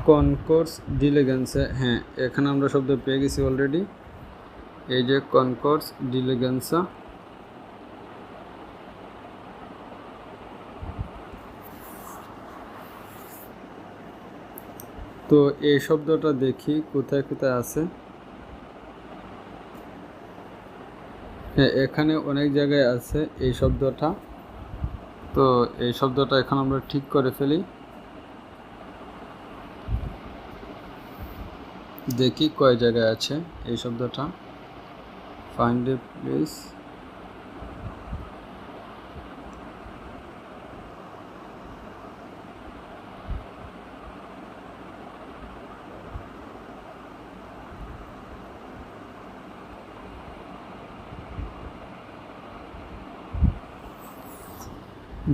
কনকোর্স ডিলেগেন্সে, হ্যাঁ এখানে আমরা শব্দ পেয়ে গেছি অলরেডি। এই যে কনকোর্স ডিলেগেন্সা। তো এই শব্দটা দেখি কোথায় কোথায় আছে। হ্যাঁ এখানে অনেক জায়গায় আছে এই শব্দটা। তো এই শব্দটা এখন আমরা ঠিক করে ফেলি, দেখি কয় জায়গায় আছে এই শব্দটা। ফাইন্ড এ প্লেস,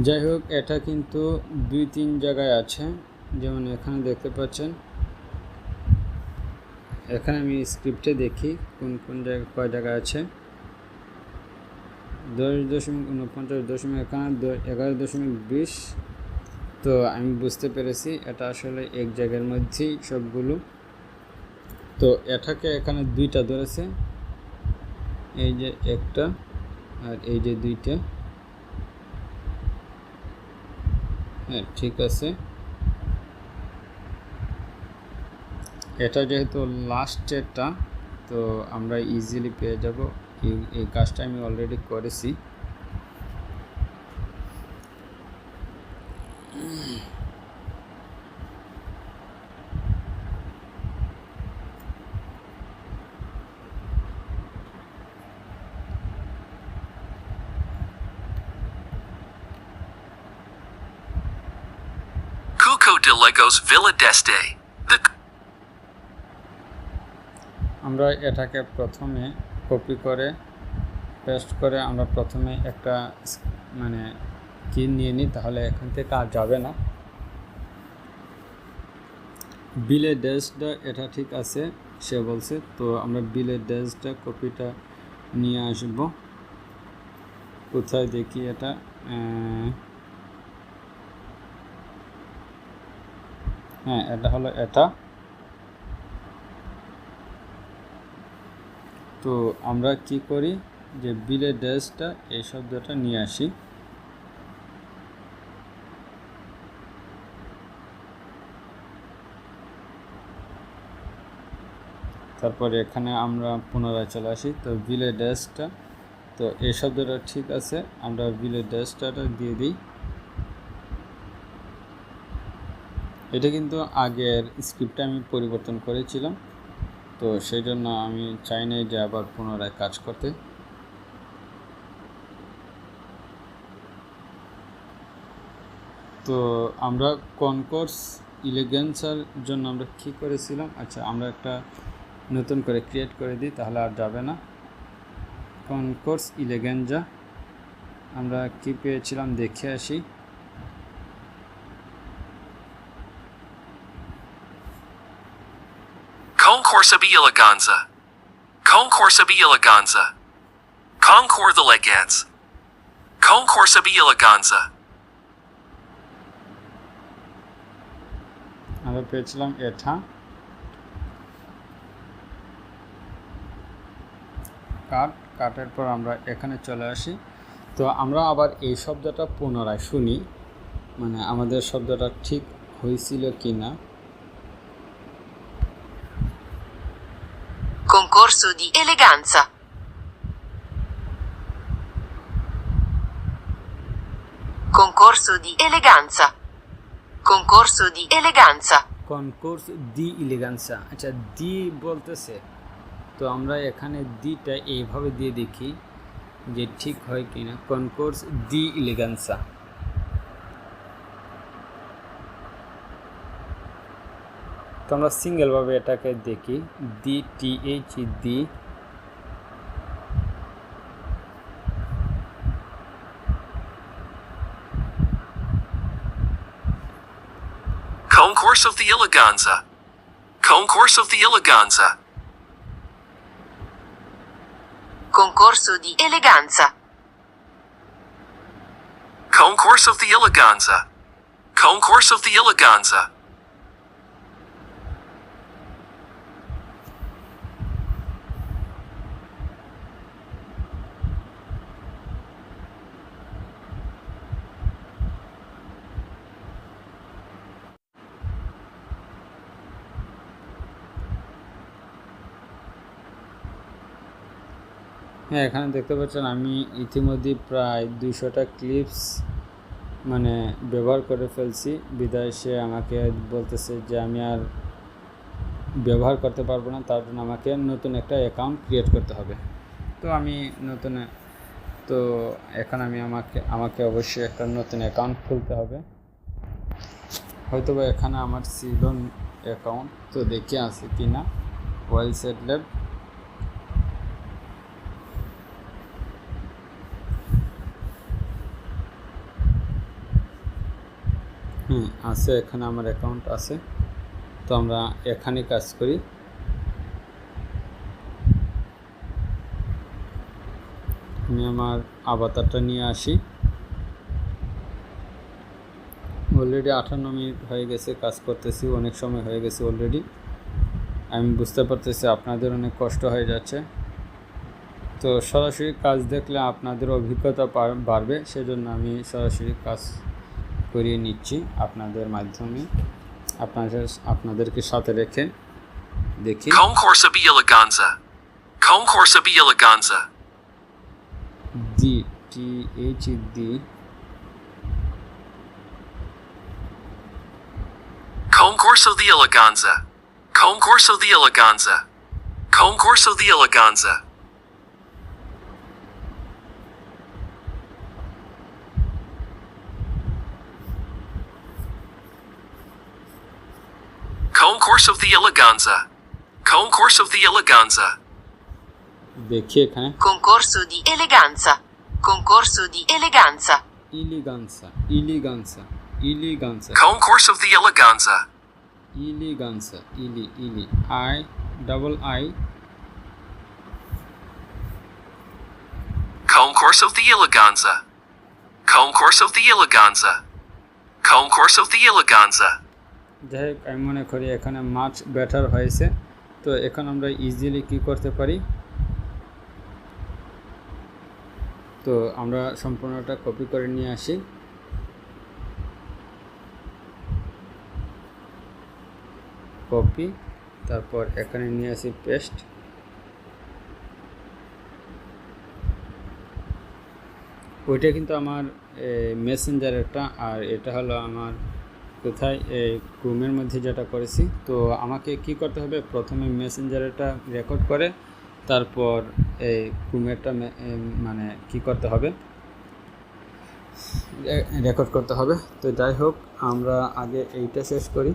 যাই হোক এটা কিন্তু 2-3 জায়গায় আছে। যেমন এখানে দেখতে পাচ্ছেন, এখানে আমি স্ক্রিপ্টে দেখি কোন কোন জায়গায় কয় জায়গায় আছে। 10.49, এখানে 11.20, তো আমি বুঝতে পেরেছি এটা আসলে এক জায়গার মধ্যেই সবগুলো। তো এটাকে এখানে দুইটা ধরেছে, এই যে একটা আর এই যে দুইটা। হ্যাঁ, ঠিক আছে। এটা যেহেতু লাস্টেরটা, তো আমরা ইজিলি পেয়ে যাব। এই কাজটা আমি অলরেডি করেছি। Cuco de Legos Villa d'Este. The আমরা এটাকে প্রথমে কপি করে পেস্ট করে আমরা প্রথমে একটা মানে কি নিয়ে নিই, তাহলে এখান থেকে আর যাবে না। বিলে ডেস্কটা এটা ঠিক আছে সে বলছে, তো আমরা বিলে ডেস্কটা কপিটা নিয়ে আসব। কোথায় দেখি এটা, হ্যাঁ এটা হলো এটা। তো আমরা কি করি যে বিলে ডেস্কটা এই শব্দটা নিয়ে আসি। তারপরে এখানে আমরা পুনরায় চলে আসি। তো বিলে ডেস্কটা, তো এই শব্দটা ঠিক আছে, আমরা বিলে ডেস্কটা দিয়ে দিই। এটা কিন্তু আগের স্ক্রিপ্টে আমি পরিবর্তন করেছিলাম, তো সেই জন্য আমি চাই না যে আবার পুনরায় কাজ করতে। তো আমরা কনকোর্স ইলেগেন্সার জন্য আমরা কী করেছিলাম, আচ্ছা আমরা একটা নতুন করে ক্রিয়েট করে দিই, তাহলে আর যাবে না। কনকোর্স ইলেগেঞ্জা আমরা কি পেয়েছিলাম দেখে আসি। Concorsa de Eleganza. Concorsa de Eleganza. Concours de Legans. Concorsa de Eleganza. আমরা পেয়েছিলাম এটা। কাটের পর আমরা এখানে চলে আসি। তো আমরা আবার এই শব্দটা পুনরায় শুনি, মানে আমাদের শব্দটা ঠিক হয়েছিল কি না। Concorso di eleganza. Concorso di eleganza. Concorso di eleganza. Concorso di Eleganza, আচ্ছা দি বলতেছে, তো আমরা এখানে দিটা এইভাবে দিয়ে দেখি যে ঠিক হয় কি না। কনকোর্স দি ইলেগান্সা, তো আমরা সিঙ্গেলভাবে এটাকে দেখি, the TH the. Concourse of the Eleganza. Concourse of the Eleganza. Concorso di eleganza. Concourse of the Eleganza. Concourse of the Eleganza. হ্যাঁ, এখানে দেখতে পাচ্ছেন আমি ইতিমধ্যে প্রায় 200টা ক্লিপস মানে ব্যবহার করে ফেলছি। বিদায় সে আমাকে বলতেছে যে আমি আর ব্যবহার করতে পারবো না, তার জন্য আমাকে নতুন একটা অ্যাকাউন্ট ক্রিয়েট করতে হবে। তো আমি তো এখন আমি আমাকে অবশ্যই একটা নতুন অ্যাকাউন্ট খুলতে হবে। হয়তো বা এখানে আমার ছিল অ্যাকাউন্ট, তো দেখে আছে কি না। ওয়েল সেট ল্যাব, আছে, এখানে আমার অ্যাকাউন্ট আছে। তো আমরা এখানে কাজ করি। আমি আমার আভাতারটা নিয়ে আসি। অলরেডি 58 মিনিট হয়ে গেছে কাজ করতেছি, অনেক সময় হয়ে গেছে অলরেডি। আমি বুঝতে পারতেছি আপনাদের অনেক কষ্ট হয়ে যাচ্ছে। তো সরাসরি কাজ দেখলে আপনাদের অভিজ্ঞতা বাড়বে, সেজন্য আমি সরাসরি কাজ করিয়ে নিচ্ছি আপনাদের মাধ্যমে, আপনাদেরকে সাথে রেখে দেখি। Concorso de Eleganza. Concorso de Eleganza. THD Concorso de Eleganza. Concorso de Eleganza. Concorso de Eleganza. Concorso de Eleganza. Concorso de Eleganza. দেখি এখানে Concorso di eleganza. Concorso di eleganza. Eleganza, Concorso de Eleganza. Eleganza, ইলি I double I Concorso de Eleganza. Concorso de Eleganza. Concorso de Eleganza. যাই হোক, আমি মনে করি এখানে মাছ better হয়েছে। তো এখন আমরা ইজিলি কি করতে পারি, তো আমরা সম্পূর্ণটা কপি করে নিয়ে আসি। কপি, তারপর এখানে নিয়ে আসি পেস্ট। ওইটা কিন্তু আমার মেসেঞ্জারেরটা, আর এটা হলো আমার কোথায় ক্রোমের মধ্যে যেটা করেছি। তো আমাকে কি করতে হবে, প্রথমে মেসেঞ্জারেরটা রেকর্ড করে তারপর এই ক্রোমেরটা মানে কি করতে হবে, রেকর্ড করতে হবে। তো যাই হোক, আমরা আগে এইটা শেষ করি।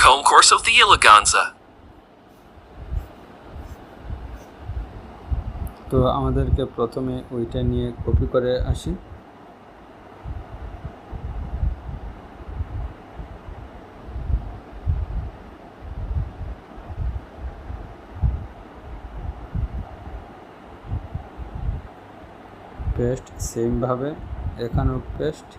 Concorso de Eleganza. তো আমাদেরকে প্রথমে ওইটা নিয়ে কপি করে আসি। পেস্ট, সেমভাবে এখানেও paste.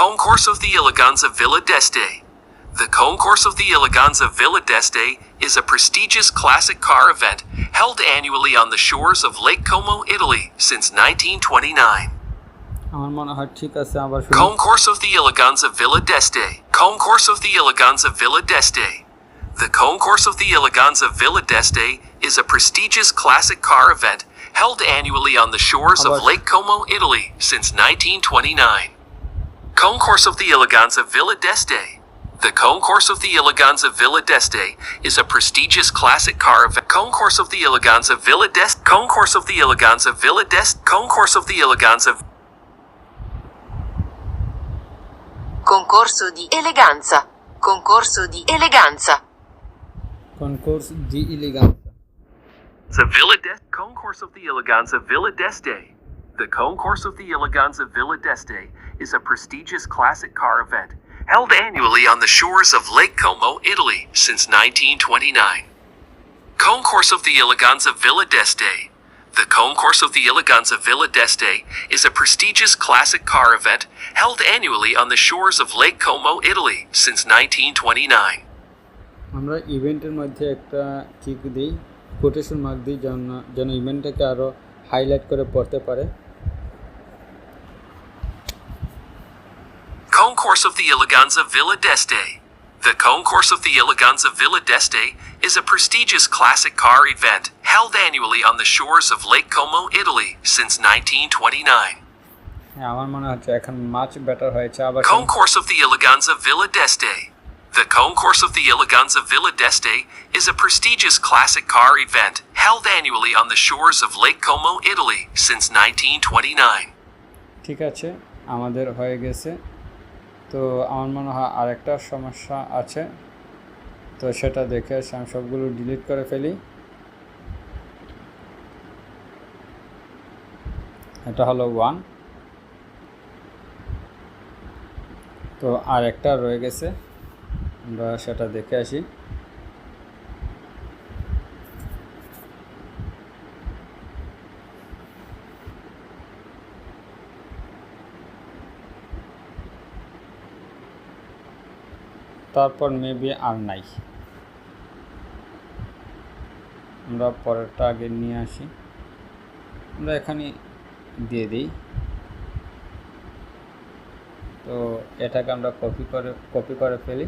Concorso de Eleganza Villa d'Este. The Concourse of the Eleganza Villa d'Este is a prestigious classic car event held annually on the shores of Lake Como, Italy, since 1929. আমার মনে হয় ঠিক আছে, আবার শুনি। Concourse of the Eleganza Villa d'Este. Concourse of the Eleganza Villa d'Este. The Concourse of the Eleganza Villa d'Este is a prestigious classic car event held annually on the shores of Lake Como, Italy, since 1929. Concourse of the Eleganza Villa d'Este. The Concourse of the Eleganza Villa d'Este is a prestigious classic car event. Concourse of the Eleganza Villa d'Este. Concourse of the Eleganza Villa d'Este. Concourse of the Eleganza. Concorso di eleganza. Concorso di eleganza. Concorso di Eleganza. The Villa d'Este. Concourse of the Eleganza Villa d'Este. The Concourse of the Eleganza Villa d'Este is a prestigious classic car event held annually on the shores of Lake Como, Italy, since 1929. Concourse of the Eleganza Villa d'Este. The Concourse of the Eleganza Villa d'Este is a prestigious classic car event held annually on the shores of Lake Como, Italy, since 1929. আমরা ইভেন্টের মধ্যে একটা kick দিই, quotation mark দিই, যেন ইভেন্টটাকে আরও highlight করে পড়তে পারে। Concourse of the Eleganza Villa d'Este. The Concourse of the Eleganza Villa d'Este is a prestigious classic car event held annually on the shores of Lake Como, Italy, since 1929. হ্যাঁ, আমার মনে হচ্ছে এখন মাছ বেটার হয়েছে। আবার Concourse of the Eleganza Villa d'Este. The Concourse of the Eleganza Villa d'Este is a prestigious classic car event held annually on the shores of Lake Como, Italy, since 1929. ঠিক আছে, আমাদের হয়ে গেছে। তো আমার মনে হয় আরেকটা সমস্যা আছে, তো সেটা দেখে আমি সবগুলো ডিলিট করে ফেলি। এটা হলো 1। তো আর একটা রয়ে গেছে, আমরা সেটা দেখে আসি। তারপর মেবি আর নাই, আমরা পরেরটা আগে নিয়ে আসি। আমরা এখানে দিয়ে দিই। তো এটাকে আমরা কপি করে ফেলি।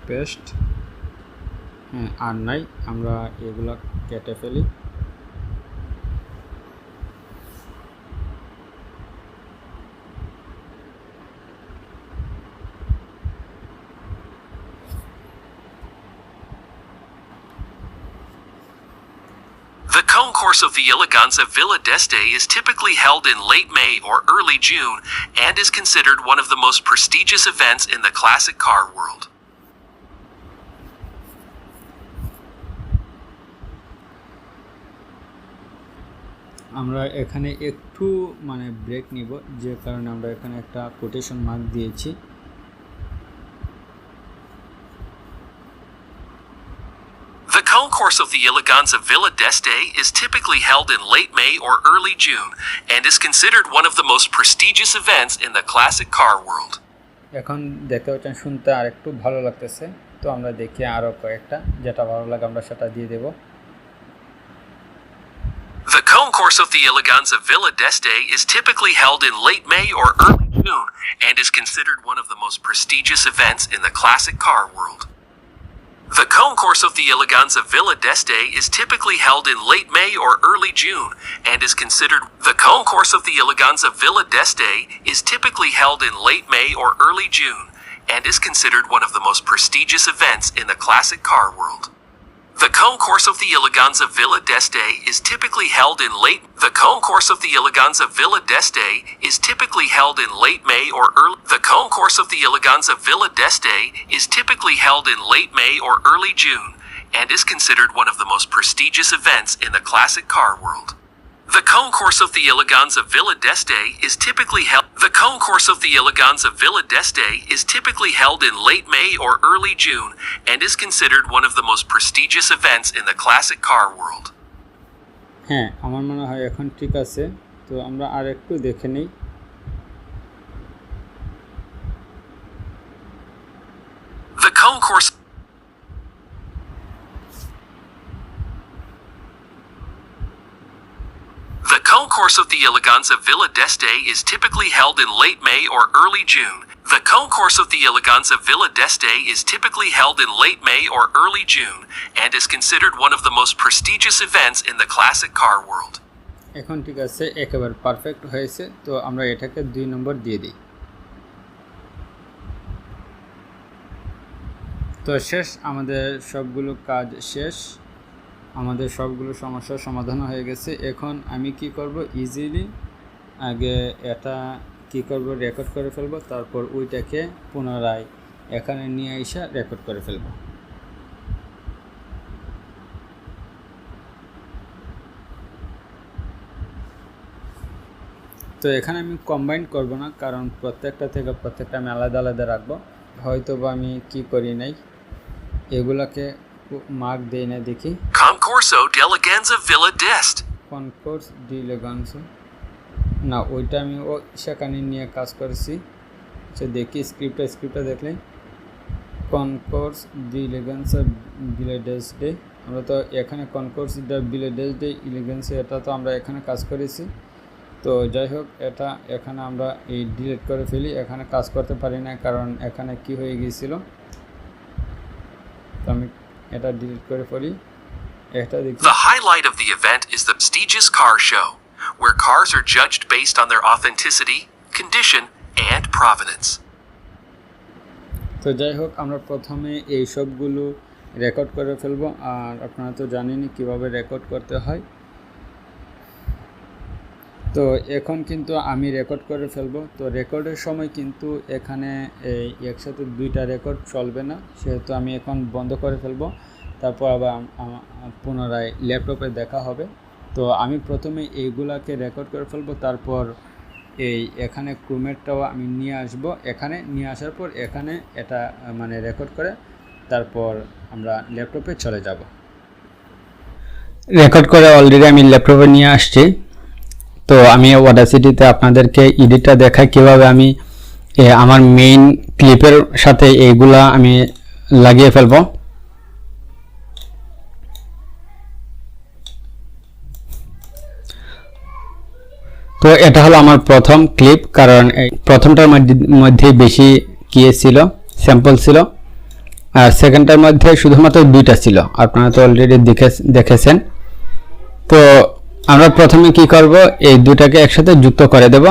পেস্ট। হ্যাঁ, আর নাই, আমরা এগুলো কেটে ফেলি। The concourse of the Eleganza Villa d'Este is typically held in late May or early June and is considered one of the most prestigious events in the classic car world. আমরা এখানে একটু break নিব, যে কারণে আমরা এখানে একটা quotation mark দিয়েছি। The concourse of the Eleganza Villa d'Este is typically held in late May or early June and is considered one of the most prestigious events in the classic car world. এখন দেখতে পাচ্ছেন, শুনতে আর একটু ভালো লাগতেছে। তো আমরা দেখি আরও কয়েকটা, যেটা ভালো লাগে আমরা সেটা দিয়ে দেব। The concourse of the Eleganza Villa d'Este is typically held in late May or early June and is considered one of the most prestigious events in the classic car world. The concourse of the Eleganza Villa d'Este is typically held in late May or early June and is considered the concourse of the Eleganza Villa d'Este is typically held in late May or early June and is considered one of the most prestigious events in the classic car world. The concourse of the Eleganza Villa d'Este is typically held in late. The concourse of the Eleganza Villa d'Este is typically held in late May or early. The concourse of the Eleganza Villa d'Este is typically held in late May or early June, and is considered one of the most prestigious events in the classic car world. The concourse of the Eleganza Villa d'Este is typically held. The concourse of the Eleganza Villa d'Este is typically held in late May or early June and is considered one of the most prestigious events in the classic car world. হ্যাঁ, আমার মনে হয় এখন ঠিক আছে। তো আমরা আর একটু দেখে নিই। The concourse. The concourse of the Eleganza Villa d'Este is typically held in late May or early June. The concourse of the Eleganza Villa d'Este is typically held in late May or early June and is considered one of the most prestigious events in the classic car world. এখন ঠিক আছে, একেবারে perfect হয়েছে। তো আমরা এটাকে 2 নম্বর দিয়ে দিই। তো শেষ, আমাদের সবগুলো কাজ শেষ, আমাদের সবগুলো সমস্যার সমাধান হয়ে গেছে। এখন আমি কি করব, ইজিলি আগে এটা কি করব, রেকর্ড করে ফেলব, তারপর ওইটাকে পুনরায় এখানে নিয়ে এসে রেকর্ড করে ফেলব। তো এখানে আমি কম্বাইন করব না, কারণ প্রত্যেকটা থেকে প্রত্যেকটা আমি আলাদা আলাদা রাখবো। হয়তো বা আমি কি করি নাই, এগুলাকে মার্ক দেই না, দেখি। Concorso d'Eleganza Villa d'Este. Concorso di Eleganza, না ওইটা আমি সেখানে নিয়ে কাজ করেছি। আচ্ছা দেখি স্ক্রিপ্টটা দেখলে, কনকোর্স ডি এলিগান্সা ভিলা ডেস্টে, আমরা তো এখানে কনকোর্স দ্য ভিলা ডেস্টে এলিগান্সা, এটা তো আমরা এখানে কাজ করেছি। তো যাই হোক, এটা এখানে আমরা এই ডিলিট করে ফেলি, এখানে কাজ করতে পারি না, কারণ এখানে কি হয়ে গিয়েছিল। তো আমি এটা ডিলিট করে ফেলি, এটা দেখি। The highlight of the event is the prestigious car show, where cars are judged based on their authenticity, condition, and provenance. তো যাই হোক, আমরা প্রথমে এই সবগুলো রেকর্ড করে ফেলবো, আর আপনারা তো জানেনই কীভাবে রেকর্ড করতে হয়। তো এখন কিন্তু আমি রেকর্ড করে ফেলবো। তো রেকর্ডের সময় কিন্তু এখানে এই একসাথে দুইটা রেকর্ড চলবে না, সেহেতু আমি এখন বন্ধ করে ফেলবো। তারপর আবার পুনরায় ল্যাপটপে দেখা হবে। তো আমি প্রথমে এইগুলাকে রেকর্ড করে ফেলবো, তারপর এখানে ক্রোমেটটাও আমি নিয়ে আসব। এখানে নিয়ে আসার পর এখানে এটা মানে রেকর্ড করে তারপর আমরা ল্যাপটপে চলে যাব। রেকর্ড করে অলরেডি আমি ল্যাপটপে নিয়ে আসছি। তো আমি অডাসিটিতে আপনাদেরকে এডিটটা দেখাই কীভাবে আমি আমার মেইন ক্লিপের সাথে এইগুলা আমি লাগিয়ে ফেলবো। তো এটা হলো আমার প্রথম ক্লিপ, কারণ এই প্রথমটার মধ্যে বেশি ছিল, স্যাম্পল ছিল, আর সেকেন্ডটার মধ্যে শুধুমাত্র দুইটা ছিল, আপনারা তো অলরেডি দেখেছেন। তো আমরা প্রথমে কি করব, এই দুটাকে একসাথে যুক্ত করে দেব।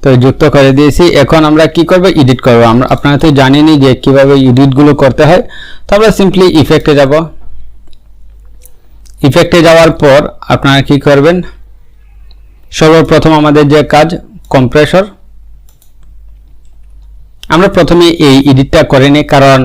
তো যুক্ত করে দিয়েছি। এখন আমরা কি করব, এডিট করব। আপনারা তো জানেনই যে কিভাবে এডিটগুলো করতে হয়। তো আমরা সিম্পলি ইফেক্টে যাব। ইফেক্টে যাওয়ার পর আপনারা কি করবেন, সর্বপ্রথম আমাদের যে কাজ কম্প্রেসর, আমরা প্রথমে এই এডিটটা করে নিই, কারণ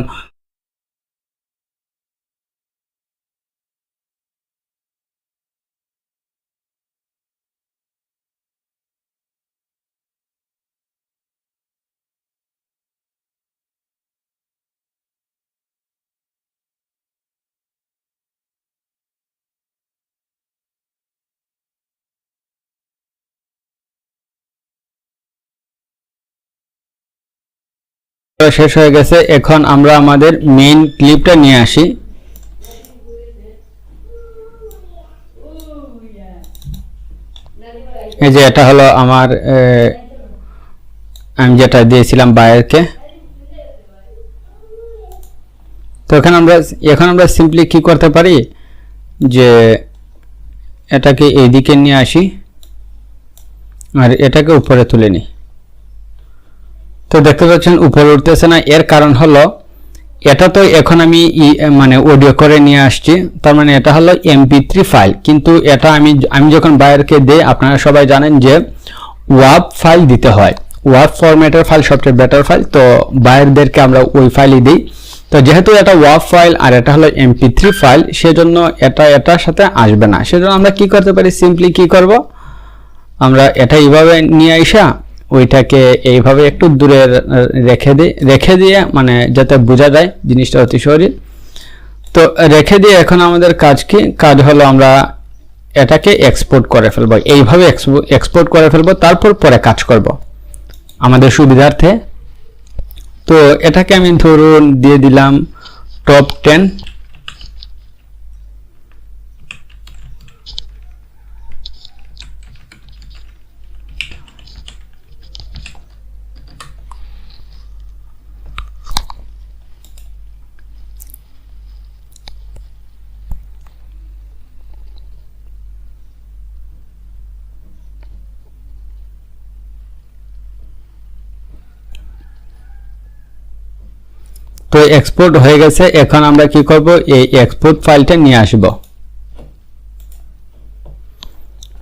শেষ হয়ে গেছে। এখন আমরা আমাদের মেইন ক্লিপটা নিয়ে আসি। এই যে এটা হলো আমার আমি যেটা দিয়েছিলাম বায়ারকে। তো এখন আমরা সিম্পলি কি করতে পারি, যে এটাকে এইদিকে নিয়ে আসি আর এটাকে উপরে তুলে নিই। তো দেখতে পাচ্ছেন উপরে উঠতেছে না, এর কারণ হলো এটা তো এখন আমি মানে অডিও করে নিয়ে আসছি, তার মানে এটা হলো MP3 ফাইল, কিন্তু এটা আমি যখন বায়ারকে দেই, আপনারা সবাই জানেন যে ওয়াব ফাইল দিতে হয়। ওয়াব ফরম্যাটের ফাইল সবচেয়ে বেটার ফাইল, তো বায়ারদেরকে আমরা ওই ফাইলই দিই। তো যেহেতু এটা ওয়াব ফাইল আর এটা হলো MP3 ফাইল, সেজন্য এটার সাথে আসবে না। সেজন্য আমরা কি করতে পারি, সিম্পলি কি করব, আমরা এটা এইভাবে নিয়ে আইসা ওইটাকে এইভাবে একটু দূরে রেখে দিয়ে মানে যাতে বোঝা যায় জিনিসটা অতি সহজে। তো রেখে দিয়ে এখন আমাদের কাজ হলো আমরা এটাকে এক্সপোর্ট করে ফেলবো, এইভাবে এক্সপোর্ট করে ফেলবো, তারপর পরে কাজ করব আমাদের সুবিধার্থে। তো এটাকে আমি ধরুন দিয়ে দিলাম টপ 10। তো এক্সপোর্ট হয়ে গেছে। এখন আমরা কি করব, এই এক্সপোর্ট ফাইলটা নিয়ে আসব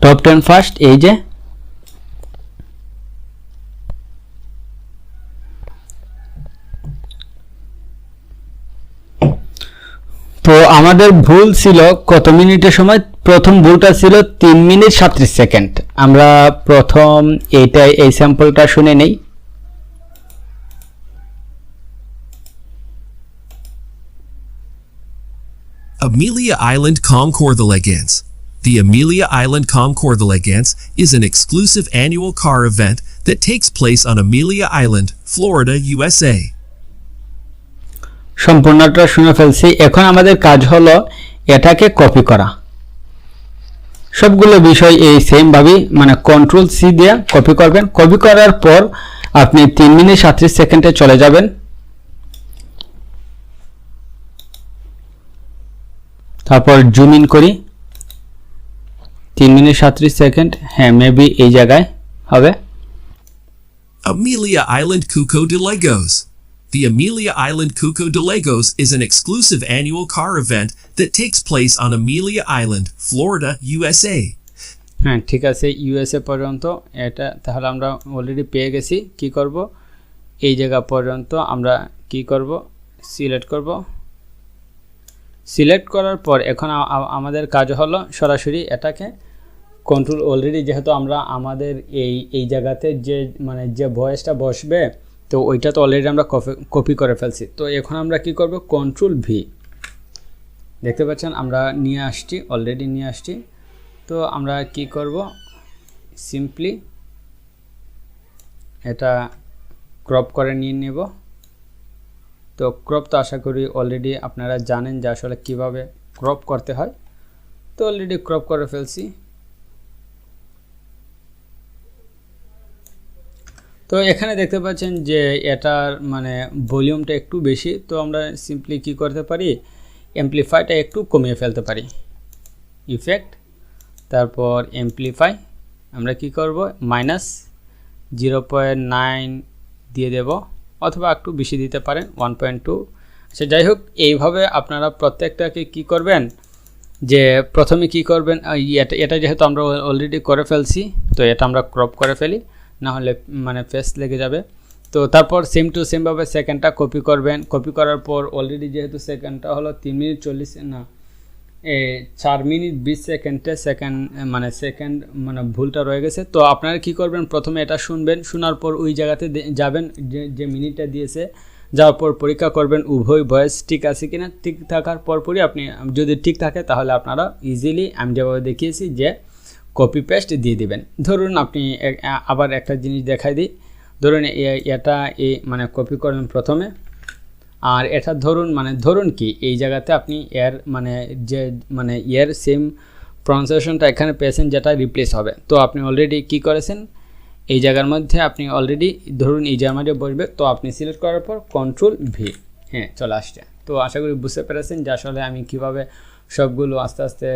টপ 10 ফার্স্ট। এই যে তো আমাদের ভুল ছিল কত মিনিটের সময়, প্রথম ভুলটা ছিল 3 মিনিট 37 সেকেন্ড। আমরা প্রথম এই স্যাম্পলটা শুনে নেই। Amelia Island Concours-the-Legance. The Amelia Island Concours-the-Legance is an exclusive annual car event that takes place on Amelia Island, Florida, USA. সম্পূর্ণটা শুনে ফেলছি। এখন আমাদের কাজ হলো এটাকে কপি করা। সবগুলো বিষয় এই সেম ভাবে মানে Ctrl+C দিয়ে কপি করবেন। কপি করার পর আপনি 3 মিনিট 37 সেকেন্ডে চলে যাবেন। তারপর জুম ইন করি, 3 মিনিট 37 সেকেন্ড, হ্যাঁ মেবি এই জায়গায় হবে। Amelia Island Cuco de Legos. The Amelia Island Cuco de Legos is an exclusive annual car event that takes place on Amelia Island, Florida, USA. হ্যাঁ ঠিক আছে, ইউএসএ পর্যন্ত এটা তাহলে আমরা অলরেডি পেয়ে গেছি। কি করব, এই জায়গা পর্যন্ত আমরা কি করব, সিলেক্ট করব। সিলেক্ট করার পর এখন আমাদের কাজ হলো সরাসরি এটাকে কন্ট্রোল, অলরেডি যেহেতু আমরা আমাদের এই জায়গাতে যে ভয়েসটা বসবে তো ওইটা তো অলরেডি আমরা কপি করে ফেলছি। তো এখন আমরা কি করব, কন্ট্রোল ভি, দেখতে পাচ্ছেন আমরা নিয়ে আসছি, অলরেডি নিয়ে আসছি। তো আমরা কি করব, সিম্পলি এটা ক্রপ করে নিয়ে নেব। তো ক্রপ তো আশা করি অলরেডি আপনারা জানেন যে আসলে কিভাবে ক্রপ করতে হয়। তো অলরেডি ক্রপ করে ফেলছি। তো এখানে দেখতে পাচ্ছেন যে এটার ভলিউমটা একটু বেশি। তো আমরা সিম্পলি কি করতে পারি, অ্যামপ্লিফাইটা একটু কমিয়ে ফেলতে পারি। ইফেক্ট, তারপর অ্যামপ্লিফাই, আমরা কি করব, -0.9 দিয়ে দেব, অথবা একটু বেশি দিতে পারেন 1.2। আচ্ছা যাই হোক, এইভাবে আপনারা প্রত্যেকটাকে কি করবেন, যে প্রথমে কি করবেন, এটা যেহেতু আমরা অলরেডি করে ফেলছি তো এটা আমরা ক্রপ করে ফেলি, না হলে ফেস লেগে যাবে। তো তারপর সেম টু সেমভাবে সেকেন্ডটা কপি করবেন। কপি করার পর অলরেডি যেহেতু সেকেন্ডটা হলো 3 মিনিট 40 না 4 মিনিট 20 সেকেন্ডে সেকেন্ড ভুলটা রয়ে গেছে। তো আপনারা কি করবেন, প্রথমে এটা শুনবেন, শোনার পর ওই জায়গাতে যাবেন যে মিনিটটা দিয়েছে, যাওয়ার পর পরীক্ষা করবেন উভয় ভয়েস ঠিক আছে কিনা। ঠিক থাকার পরপরই আপনি যদি ঠিক থাকে তাহলে আপনারা ইজিলি আমি যেভাবে দেখিয়েছি যে কপি পেস্ট দিয়ে দিবেন। ধরুন আপনি আবার একটা জিনিস দেখাই দিই, ধরুন এটা কপি করবেন প্রথমে, আর এটা ধরুন কি এই জায়গাতে আপনি এর এর সেম প্রনাউন্সিয়েশনটা এখানে পেয়েছেন যেটা রিপ্লেস হবে। তো আপনি অলরেডি কি করেছেন, এই জায়গার মধ্যে আপনি অলরেডি ধরুন এই জায়গার মধ্যে বসবে, তো আপনি সিলেক্ট করার পর কন্ট্রোল ভি, হ্যাঁ চলে আসছে। তো আশা করি বুঝতে পেরেছেন যে আসলে আমি কিভাবে সবগুলো আস্তে আস্তে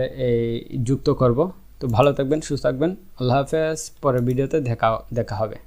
যুক্ত করব। তো ভালো থাকবেন, সুস্থ থাকবেন, আল্লাহ হাফেজ। পরের ভিডিওতে দেখা হবে।